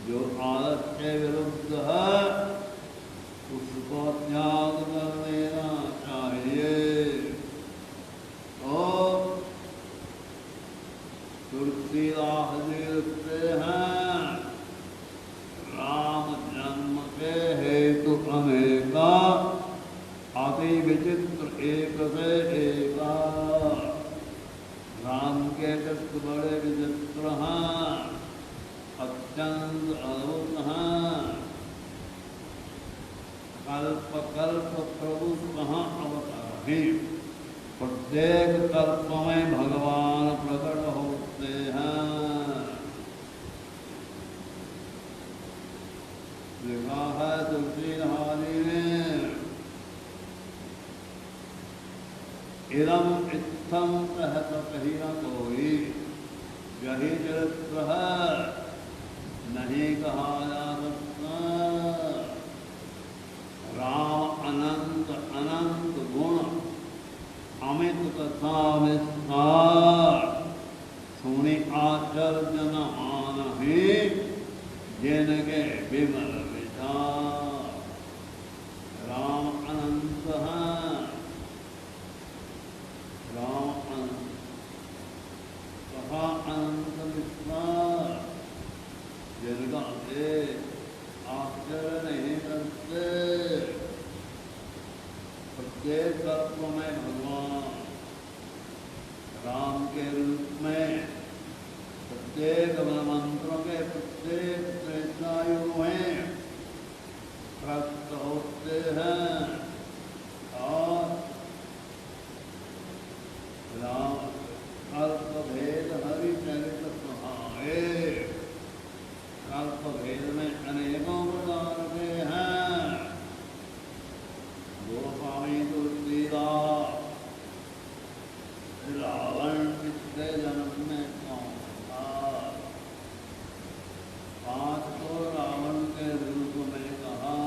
जो आदर्श के विरुद्ध है उसको त्याग कर देना चाहिए। तो तुलसीदास जी लिखते हैं राम जन्म के हेतु अनेका, अति विचित्र एक से एका। राम के चित्र बड़े विचित्र हैं, अत्यंत अद्भुत हैं। कल्प कल्प प्रभु कहाँ अवतार हैं, प्रत्येक कल्प में भगवान प्रकट होते हैं। लिखा है तुलसीदास ने इदम इत्थम कहत कही न कोई, यही चरित्र है नहीं कहा जा सकता। राम अनंत अनंत गुण अमित कथा विस्तार, सुनि आश्चर्य न मानहि जिनके विमल विचार। राम अनंत है, राम अनंत कहा अनंत विस्तार, जिनका से आश्चर्य नहीं करते। प्रत्येक तत्व में भगवान राम के रूप में, प्रत्येक मंत्रों के प्रत्येक त्रेतायुग में प्रकट होते हैं और राम कल्प भेद हरि चरित सुहाए। कल्प भेद में अनेकों प्रकार के हैं। गोस्वामी तुलसीदास रावण पिछले जन्म में कौन था? 5 को रावण के रूप में कहा।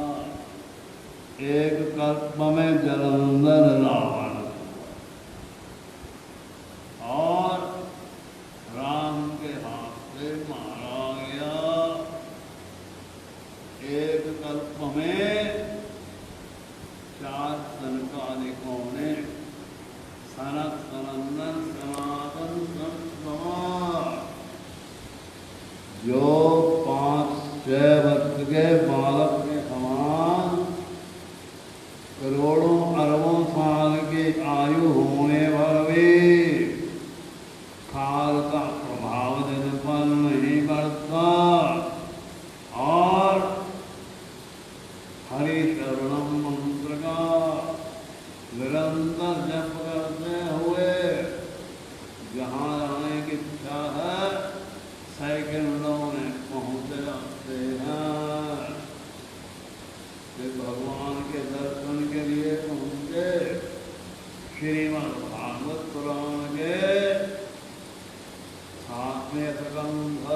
एक कल्प में जलंधर रावण और राम के हाथ से मारा गया। एक कल्प में 4 सनकादिकों ने सनक सनंदन सनातन संत जो 5-6 वर्ष के बालक के समान करोड़ों अरबों साल की आयु होने पर भी काल का प्रभाव जन पर नहीं पड़ता और हरि शरणम मंत्र का निरंतर जप करते हुए जहाँ जाने की इच्छा है सेकंडों में पहुँच जाते हैं। कि भगवान के दर्शन के लिए पहुँचे। श्रीमद् भागवत पुराण के 7वें स्कंध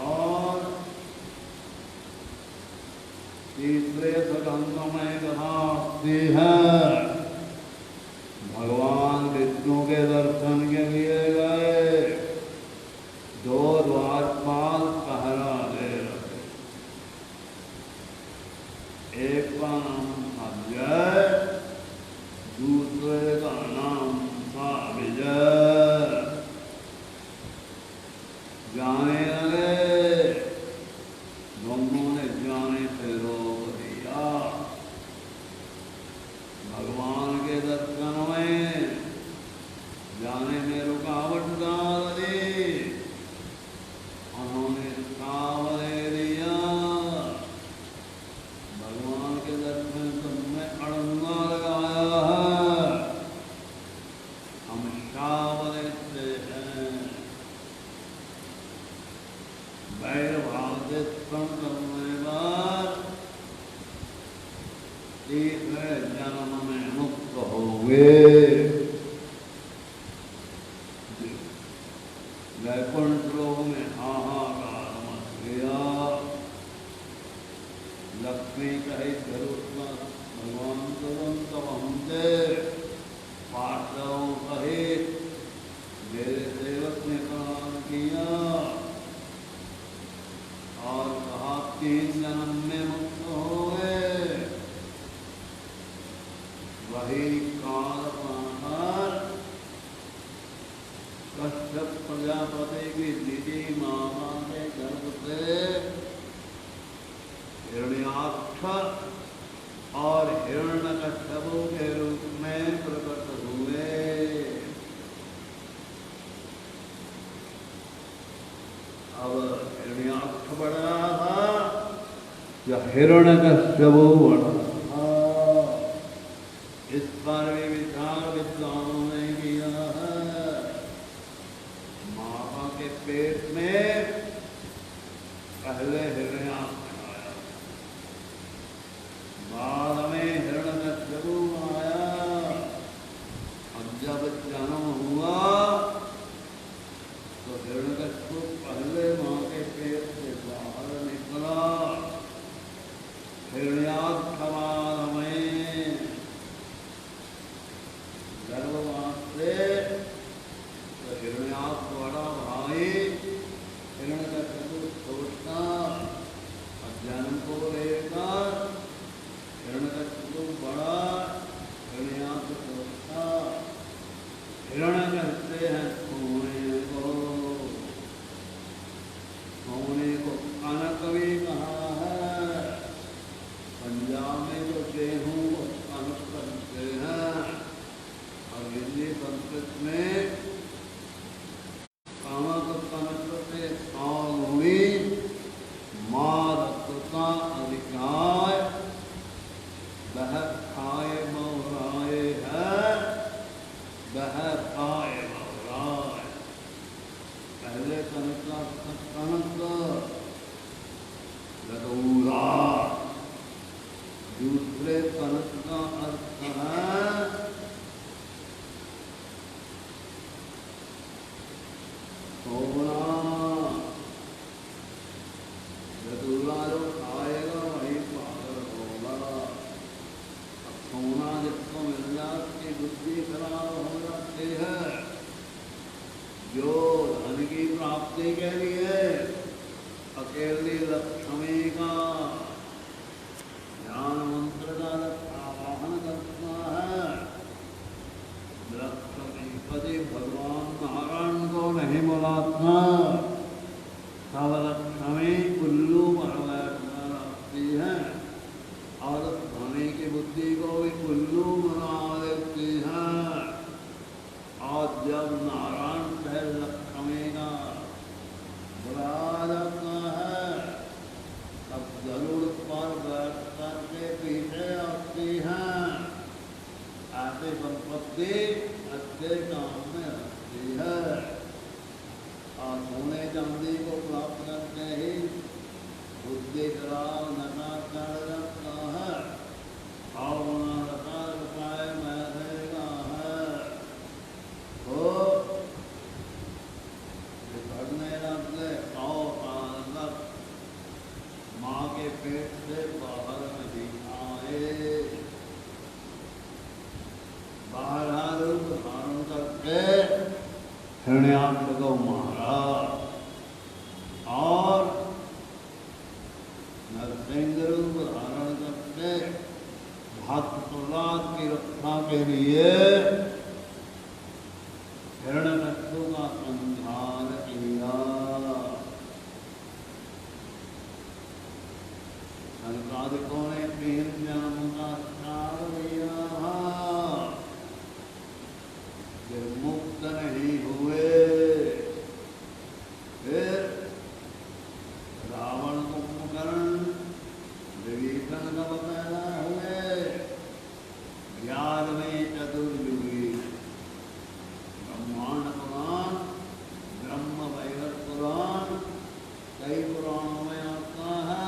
और 3रे स्कंध में कथा आती है। भगवान विष्णु के दर्शन के लिए गए। 2 द्वारपाल पहरा दे रहे। एक का नाम अजय, दूसरे का नाम था विजय। जाने लगे, दोनों ने जाने से रोक दिया। भगवान के दर्शन में जाने में रुकावट डाल दी। उन्होंने काम दे दिया। भगवान के दर्शन तुमने अड़ंगा लगाया है। हम शाम देते हैं। वैर भाव से स्मरण करने पर 3रे जन्म में मुक्त होंगे। वैकुंठ लोक में हाहाकार मच गया। लक्ष्मी कहे भगवान तुरंत पहुँचे। पार्षदों सहित मेरे सेवक ने प्रणाम किया और कहा 3 जन्म में मुक्त हो गए। वही काल पाकर कश्यप प्रजापति की दीदी मामा के गर्भ से हिरण्याक्ष और हिरण्यकश्यपु के रूप में प्रकट हुए। अब हिरण्याक्ष बढ़ रहा था या हिरण्यकश्यपु बढ़ रहा था, इस पर भी विचार विद्वानों ने किया है। माता के पेट में पहले हिरण्याक्ष आया, बाद में हिरण्यकश्यपु आया। अब जब जन्म हुआ तो हिरण्यकश्यपु पहले माँ के पेट से बाहर निकला। हिरण्याक्ष बाद में गर्भवास से तो हिरण्याक्ष बड़ा भाई हिरण्यकश्यपु छोटा। जन्म को लेकर हिरण्यकश्यपु बड़ा, हिरण्याक्ष छोटा। वह काय बहुराय। पहले कनक का कनक रघुरा, दूसरे कनक का अर्थ है सोना। रघुरा जो खाएगा वही पागल होगा। अब सोना जिसको मिल जाती बुद्धि खराब हो जाती है। जो धन की प्राप्ति के लिए अकेली लक्ष्मी का ध्यान मंत्र का आवाहन करता है, लक्ष्मीपति भगवान नारायण को नहीं बुलाता, तब लक्ष्मी उल्लू पर बैठकर आती है और धनी की बुद्धि को भी उल्लू बना देती है। और जब नारायण से लक्ष्मी का बुलाया जाता है, तब जरूर पर बैठ करके पीछे आती है। ऐसी संपत्ति अच्छे काम में आती है। और सोने चांदी को प्राप्त करके ही बुद्धि खराब नशा चढ़ जाता है और नशा रुपये में रहेगा है तो बिगड़ने लगते और माँ के पेट से बाहर नहीं आए। बाहर रूप धारण करके हिरण्याक्ष को मारा और नरसिंह रूप धारण करके भक्त प्रहलाद की रक्षा के लिए हिरण्यकश्यप का संहार किया। संसारिकों ने 3 जन्म का त्याग किया, फिर मुक्त नहीं हुए। फिर रावण कुंभकर्ण विभीषण कब पैदा हुए? 11वें चतुर्युगी ब्रह्मांड पुराण, ब्रह्म वैवर्त पुराण कई पुराणों में आता है।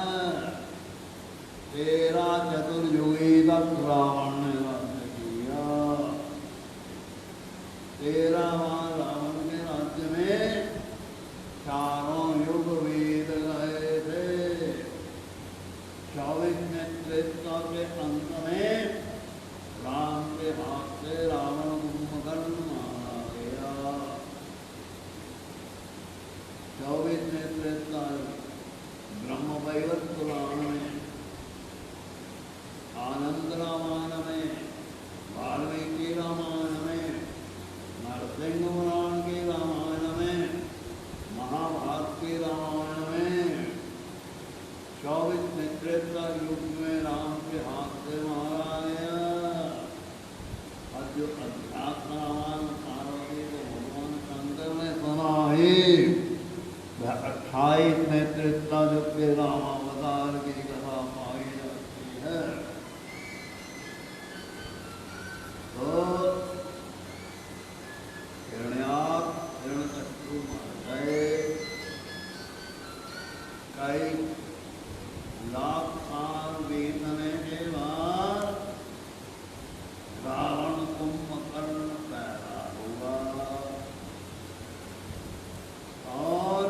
13 चतुर्युगी तक रावण ने राज्य किया। 13वां रावण के राज्य में चारों युग बीत गए थे। 24 नेतृत्व के अंत में राम के हाथ से रावण कुंभकर्ण मारा गया। 24 नेतृत्व ब्रह्म वैवर्त पुराण में, आनंद रामायण में, वाल्मीकि रामायण में, नरसिंह पुराण की रामायण में, महाभारत की रामायण में 24 नेतृत्व युग में राम के हाथ से मारा गया। और जो अध्यात्म रामायण पार्वती को भगवान शंकर ने सुनाई, वह 28 नेतृत्व युग के रामावतार की कथा पाई जाती है। तो हिरण्यकश्यप मर गए। कई लाख साल बीतने के बाद रावण कुंभकर्ण पैदा हुआ और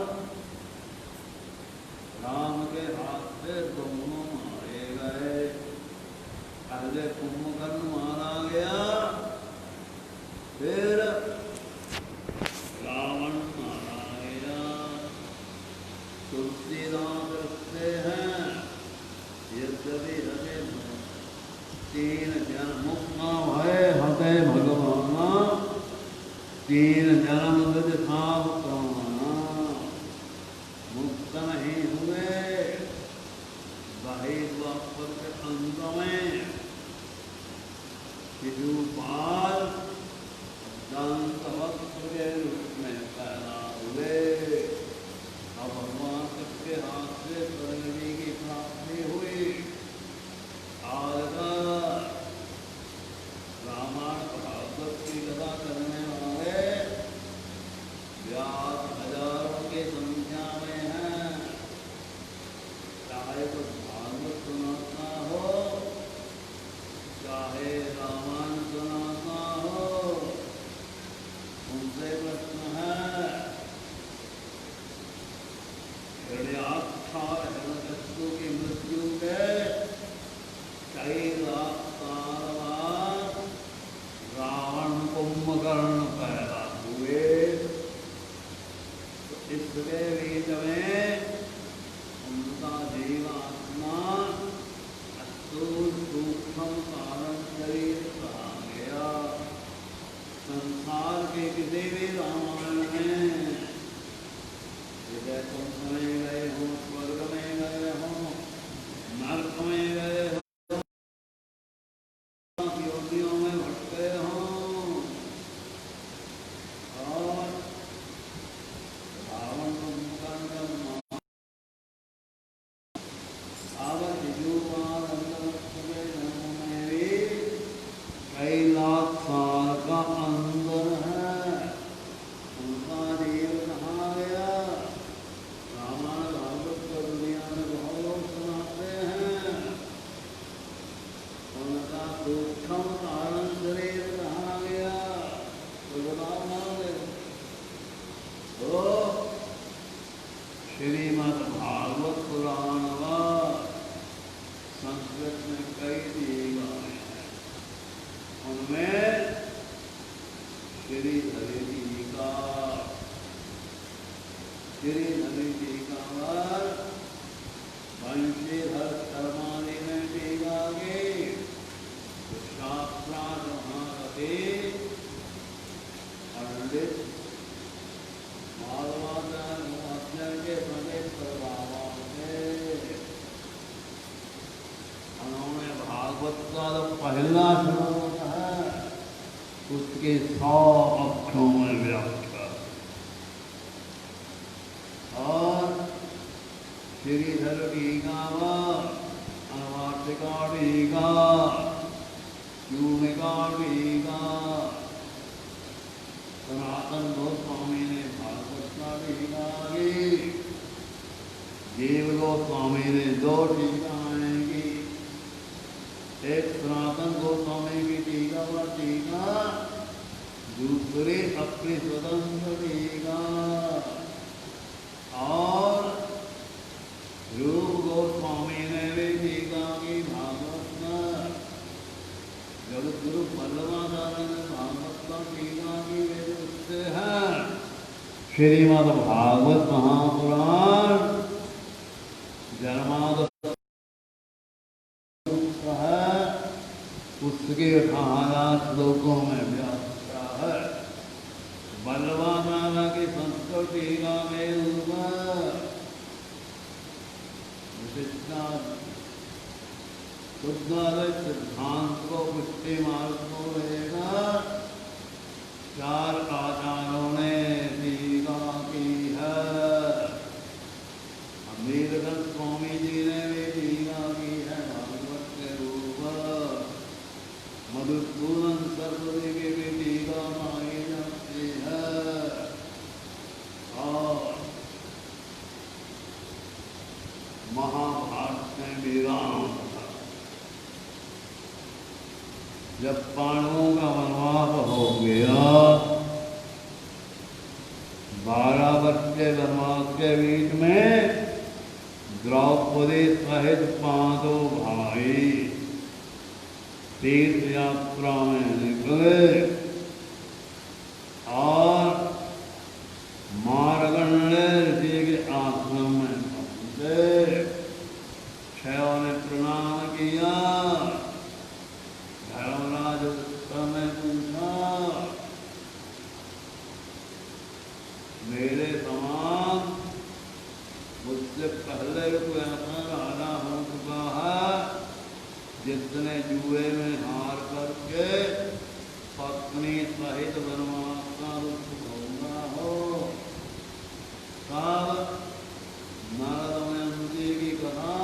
राम के हाथ से दोनों मारे गए। पहले कुंभकर्ण मारा गया, फिर रावण मारा गया। तुलसीदास रखते हैं, यद्यपि हते 3 जन्म मुक्ता भय हते भगवाना, 3 जन्म विद साप प्राणा। मुक्त नहीं हुए। वही द्वापर के अंत में शिशुपाल दंतवक्त्र के रूप में पैदा हुए। अब भगवान सबके हाथ से पृथ्वी की प्राप्ति हुई। आज रामायण भागवत की कथा करने रावण कुंभकर्ण पैदा हुए। तो इसके बीच में उनका जीवात्मा स्थूल सूक्ष्म कारण शरीर कहा गया। संसार के किसी भी रामायण में तुम में गए हो, स्वर्ग में गए हो, नरक में गए हो, योनियों में भटके हो, और रावण कुंभकर्ण कई लाख साल का अंदर है, उनका जीव कहा गया। रामायण भागवत को दुनिया में बहुत लोग सुनाते हैं। उनका सूक्ष्म कारण शरीर कहा गया। तो बताओ मानोगे तो श्रीमद् भागवत पुराण संस्कृत में कई दीवाएं हैं। उनमें श्री हरि जी का वंशीधर शर्मा जी ने टीका की। तो शास्त्रार्थ महारथी पंडित माधवाचार्य के पंडित बाबा थे। उन्होंने भागवत का जो पहला श्लोक है उसके 100 अक्षरों में व्याख्या। और श्रीधर टीका, अनुवार्तिका टीका, यूनिका टीका, सनातन गोस्वामी ने भागवत का टीका की। जीव गोस्वामी ने 2 टीकाएं की। एक सनातन गोस्वामी की टीका व टीका, दूसरे अपनी स्वतंत्र टीका। और रूप गोस्वामी ने भी टीका की भागवत का। जगत गुरु वल्लभाचार्य ने भागवत का टीका की। वे उससे हैं श्रीमद् भागवत महापुराण जन्माद उसके 18 श्लोकों में व्याख्या है। वल्लभाचार्य की संस्कृत टीका में सिद्धांत को पुष्टि मार्ग को लेगा 4 आचार्यों ने टीका की है। अमीरगंज स्वामी जी ने भी टीका की है भागवत के ऊपर। मधुसूदन सरस्वती की भी टीका मांगी जाती है। और महाभारत में भी राम था। जब पांडवों का वनवास हो गया, 12 वर्ष के वनवास के बीच में द्रौपदी सहित 5 भाई तीर्थ यात्रा में निकले और मार्कंडेय ऋषि के आश्रम में पहुंचे। 6 ने प्रणाम किया। धर्मराज ने पूछा, मेरे समान मुझसे पहले कोई ऐसा राजा हो चुका है जिसने जुए में हार करके पत्नी सहित वनवास का दुख भोगा हो। तब नारद दमयंती की कथा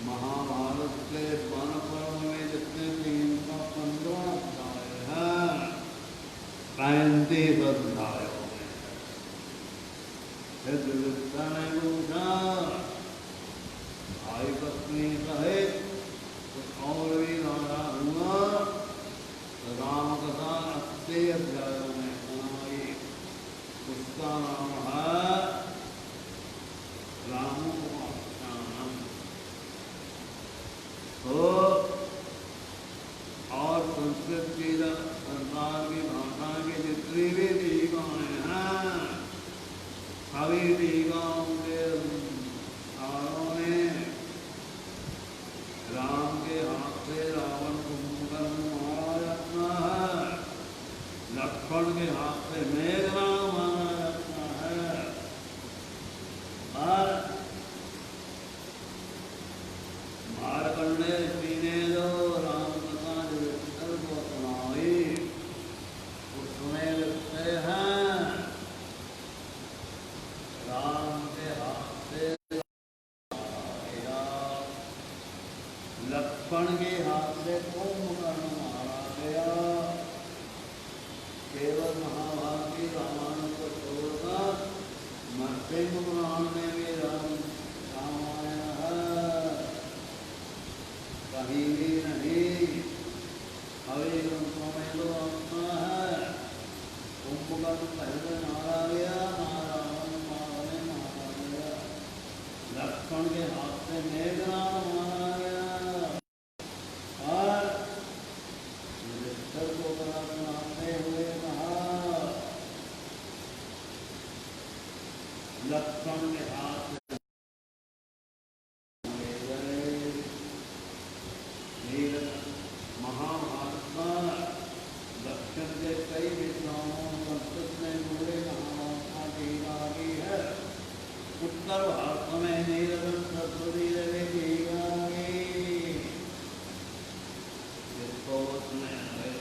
महाभारत के वन पर्व में जितने 315 अध्याय हैं, 35 अध्यायों में फिर विविधता ने पूछा, भाई पत्नी सहित कुछ और भी राजा हुआ। राम कथा 80 अध्यायों में सुनाई। उसका नाम है रामोपाख्यानम। तो और संस्कृत की लक्ष्मण के हाथ से मेघना माना जाता है। और मारकंडे ऋषि ने जो राम कथा जो विठल को सुनाई उसमें लिखते हैं राम के हाथ से गया, लक्ष्मण के हाथ से कुंभकर्ण मारा गया। केवल महाभारती रामायण को छोड़कर नरसिंह पुराण में भी रामायण है, कहीं भी नहीं। अभी ग्रंथों में तो अपना है कुंभकर्ण पहले मारा गया, मारा गया। लक्ष्मण के हाथ से मेघनाद मारा गया। और युधिष्ठिर को बड़ा सुनाते हुए कहा लक्ष्मण के हाथ से महाभारत में दक्षिण के कई विद्वानों संस्कृत में पूरे महाभारत की आगे है। उत्तर भारत में नीलकंठ सरस्वती देवी की आगे जिसको उसमें है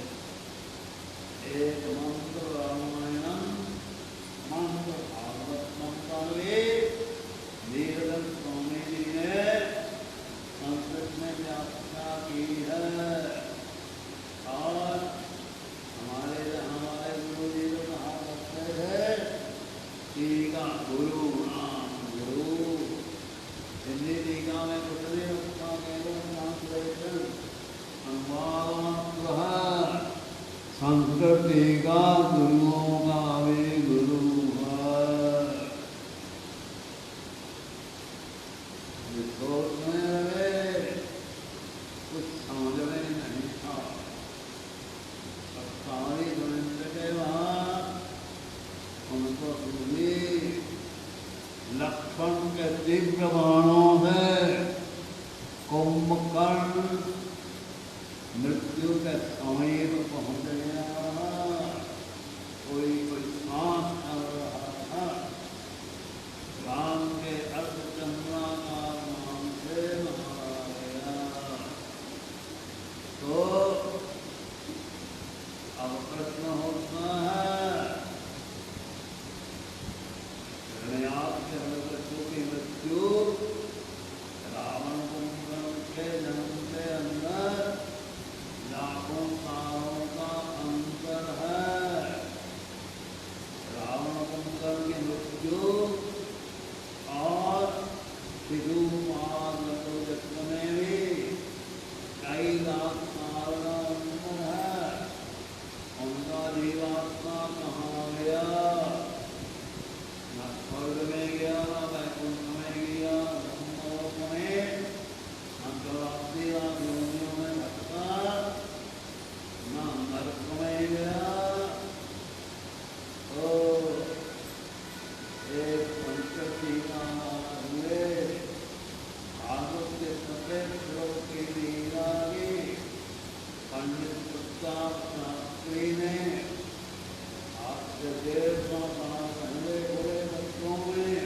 एक मंत्र रामायणम मंत्र भागवत मंत्र नीलकंठ स्वामी जी ने संस्कृत में व्याख्या की है। और हमारे गुरु जी को कहा करते थे टीका गुरु नाम गुरु। हिंदी टीका में कुछ नहीं रखा, केवल ट्रांसलेशन अनुवाद है। संस्कृत टीका गुरुओं का भी गुरु है। कुछ समझ में नहीं था। सरकारी गणित के बाद उनको सुनी लक्ष्मण के दिव्य बाणों से कुंभकर्ण मृत्यु के समीप पहुंच गया। कोई सांस कर रहा था। राम के अर्धचंद्राकार नाम से मारा गया। तो अब प्रश्न होता है हिरण्याक्ष हिरण्यकशिपु की मृत्यु रावण कुंभकर्ण के जन्म के अंदर लाखों सालों का अंतर है। रावण कुंभकर्ण की मृत्यु और शिशुपाल लघुचक्र में भी कई लाख साल का अंतर है। उनका जीवात्मा कहाँ गया? न स्वर्ग में गया, न वैकुंठ में गया, ब्रह्मलोक में, न चौरासी लाख योनियों में भटका, न नरक में गया। तो एक पंचती का हुए भागवत के सफेद श्लोक की लीला की पंडित प्रताप शास्त्री ने आज से 150 साल पहले पूरे बच्चों में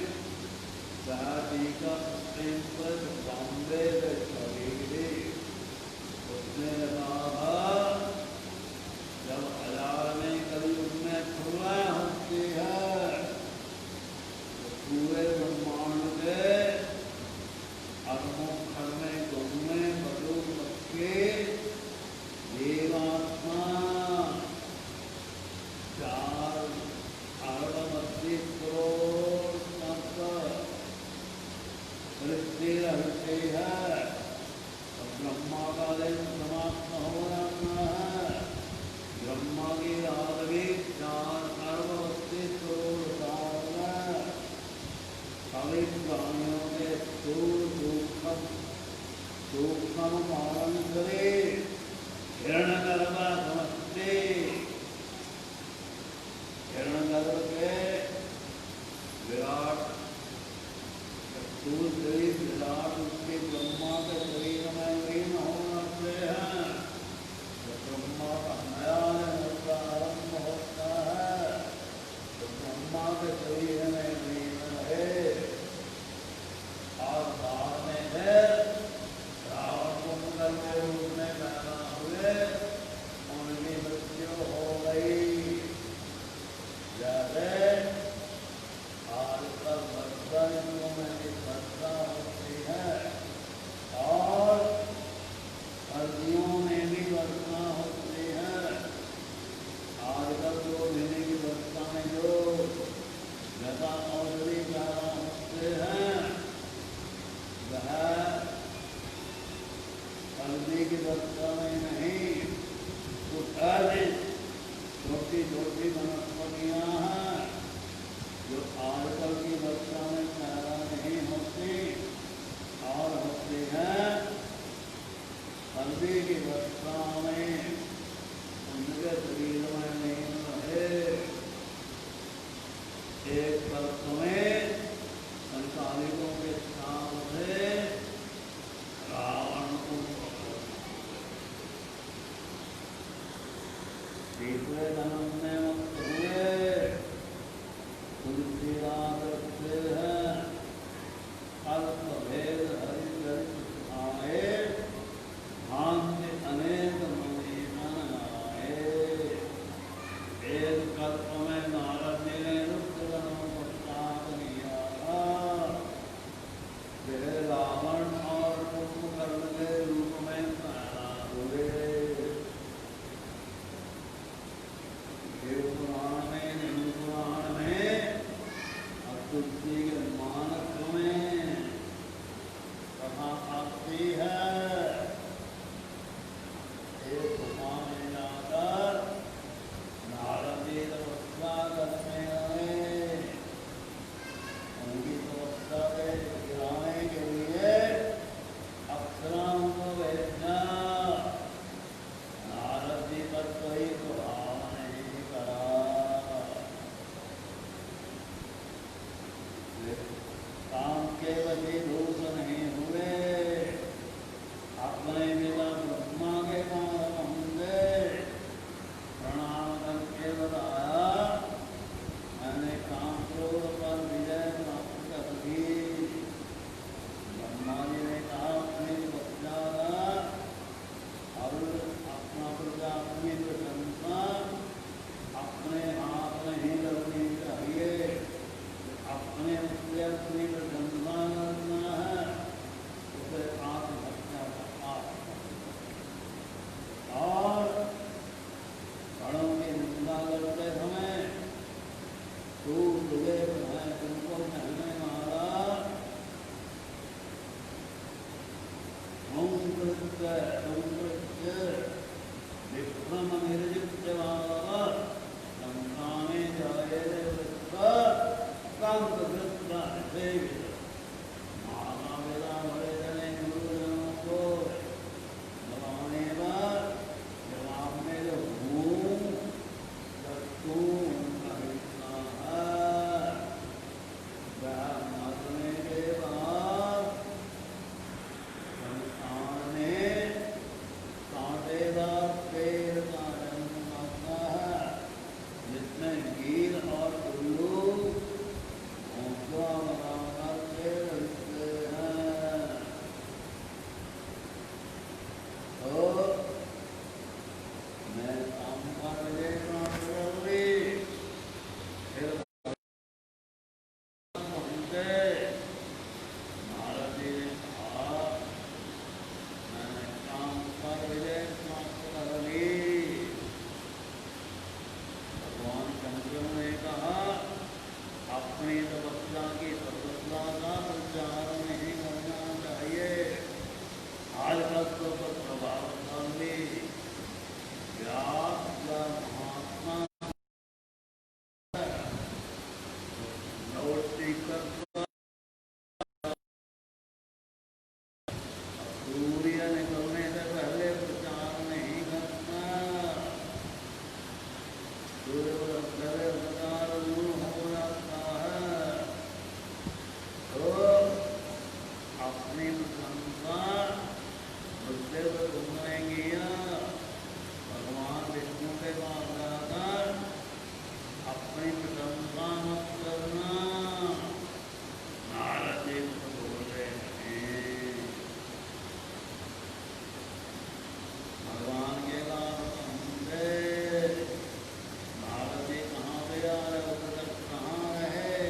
जा रहे हो तक कहाँ रहे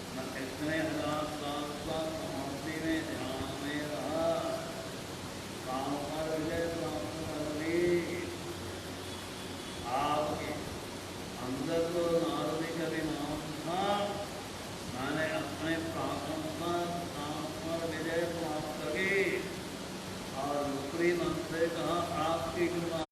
न इतने हजार साल तक समाधि में ध्यान में रहा काम कर विजय प्राप्त कर ली आपके अंदर तो नारदिक अभिमान था मैंने अपने प्रार्थना पर काम पर विजय प्राप्त की और ऊपरी मन से कहा आपकी कृपा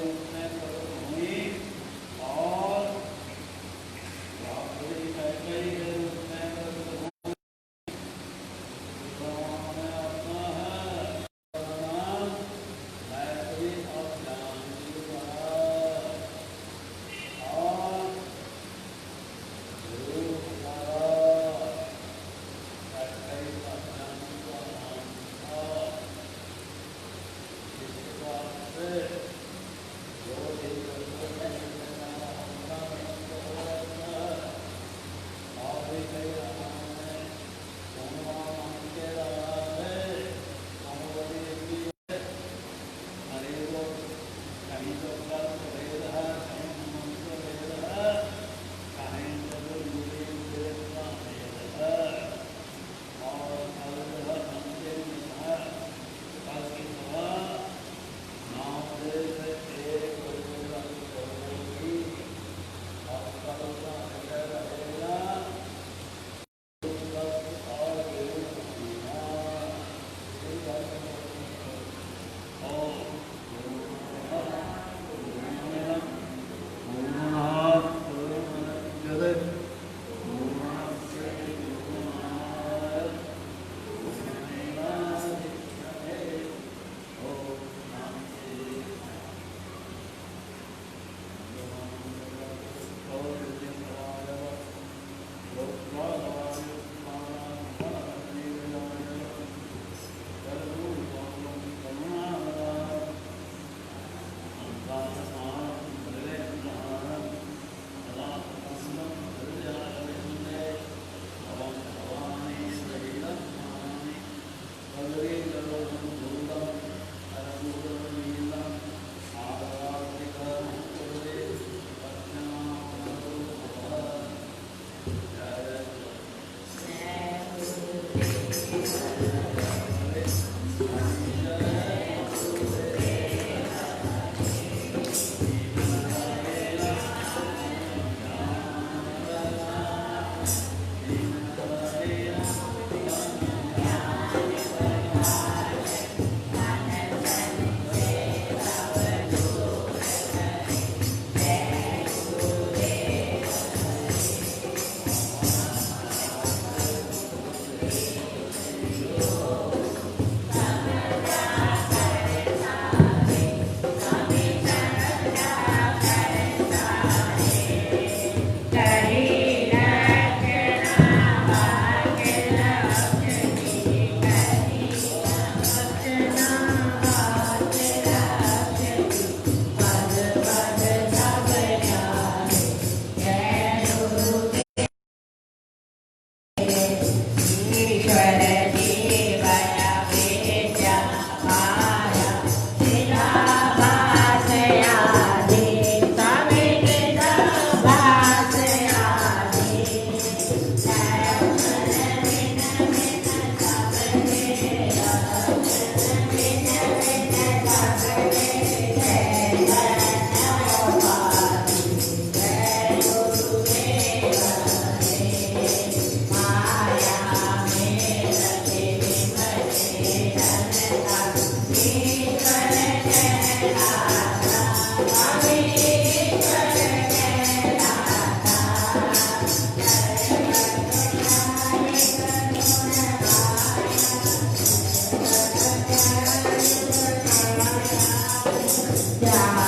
रूप में Jai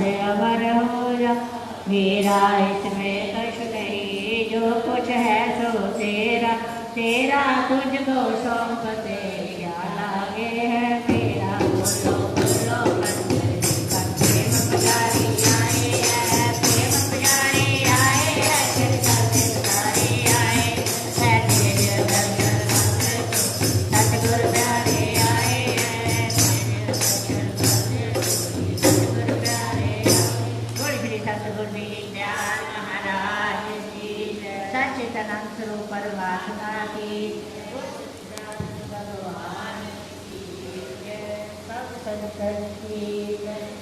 से अमर हो जा। मेरा इसमें कुछ नहीं, जो कुछ है सो तेरा, तेरा तुझको सौंपते क्या लागे है मेरा। बोलो बोलो प्रेम पुजारी आए हैं, प्रेम पुजारी आए हैं, चल चल पुजारी आए हैं, तेरे दर्शन सतगुरु प्यारे आए हैं, तेरे दर्शन सतगुरु प्यारे आए। बोल श्री सतगुरु दयाल महाराज जी, सच्चिदानंद स्वरूप परमात्मा की, भगवान की जय, सब संतन की जय।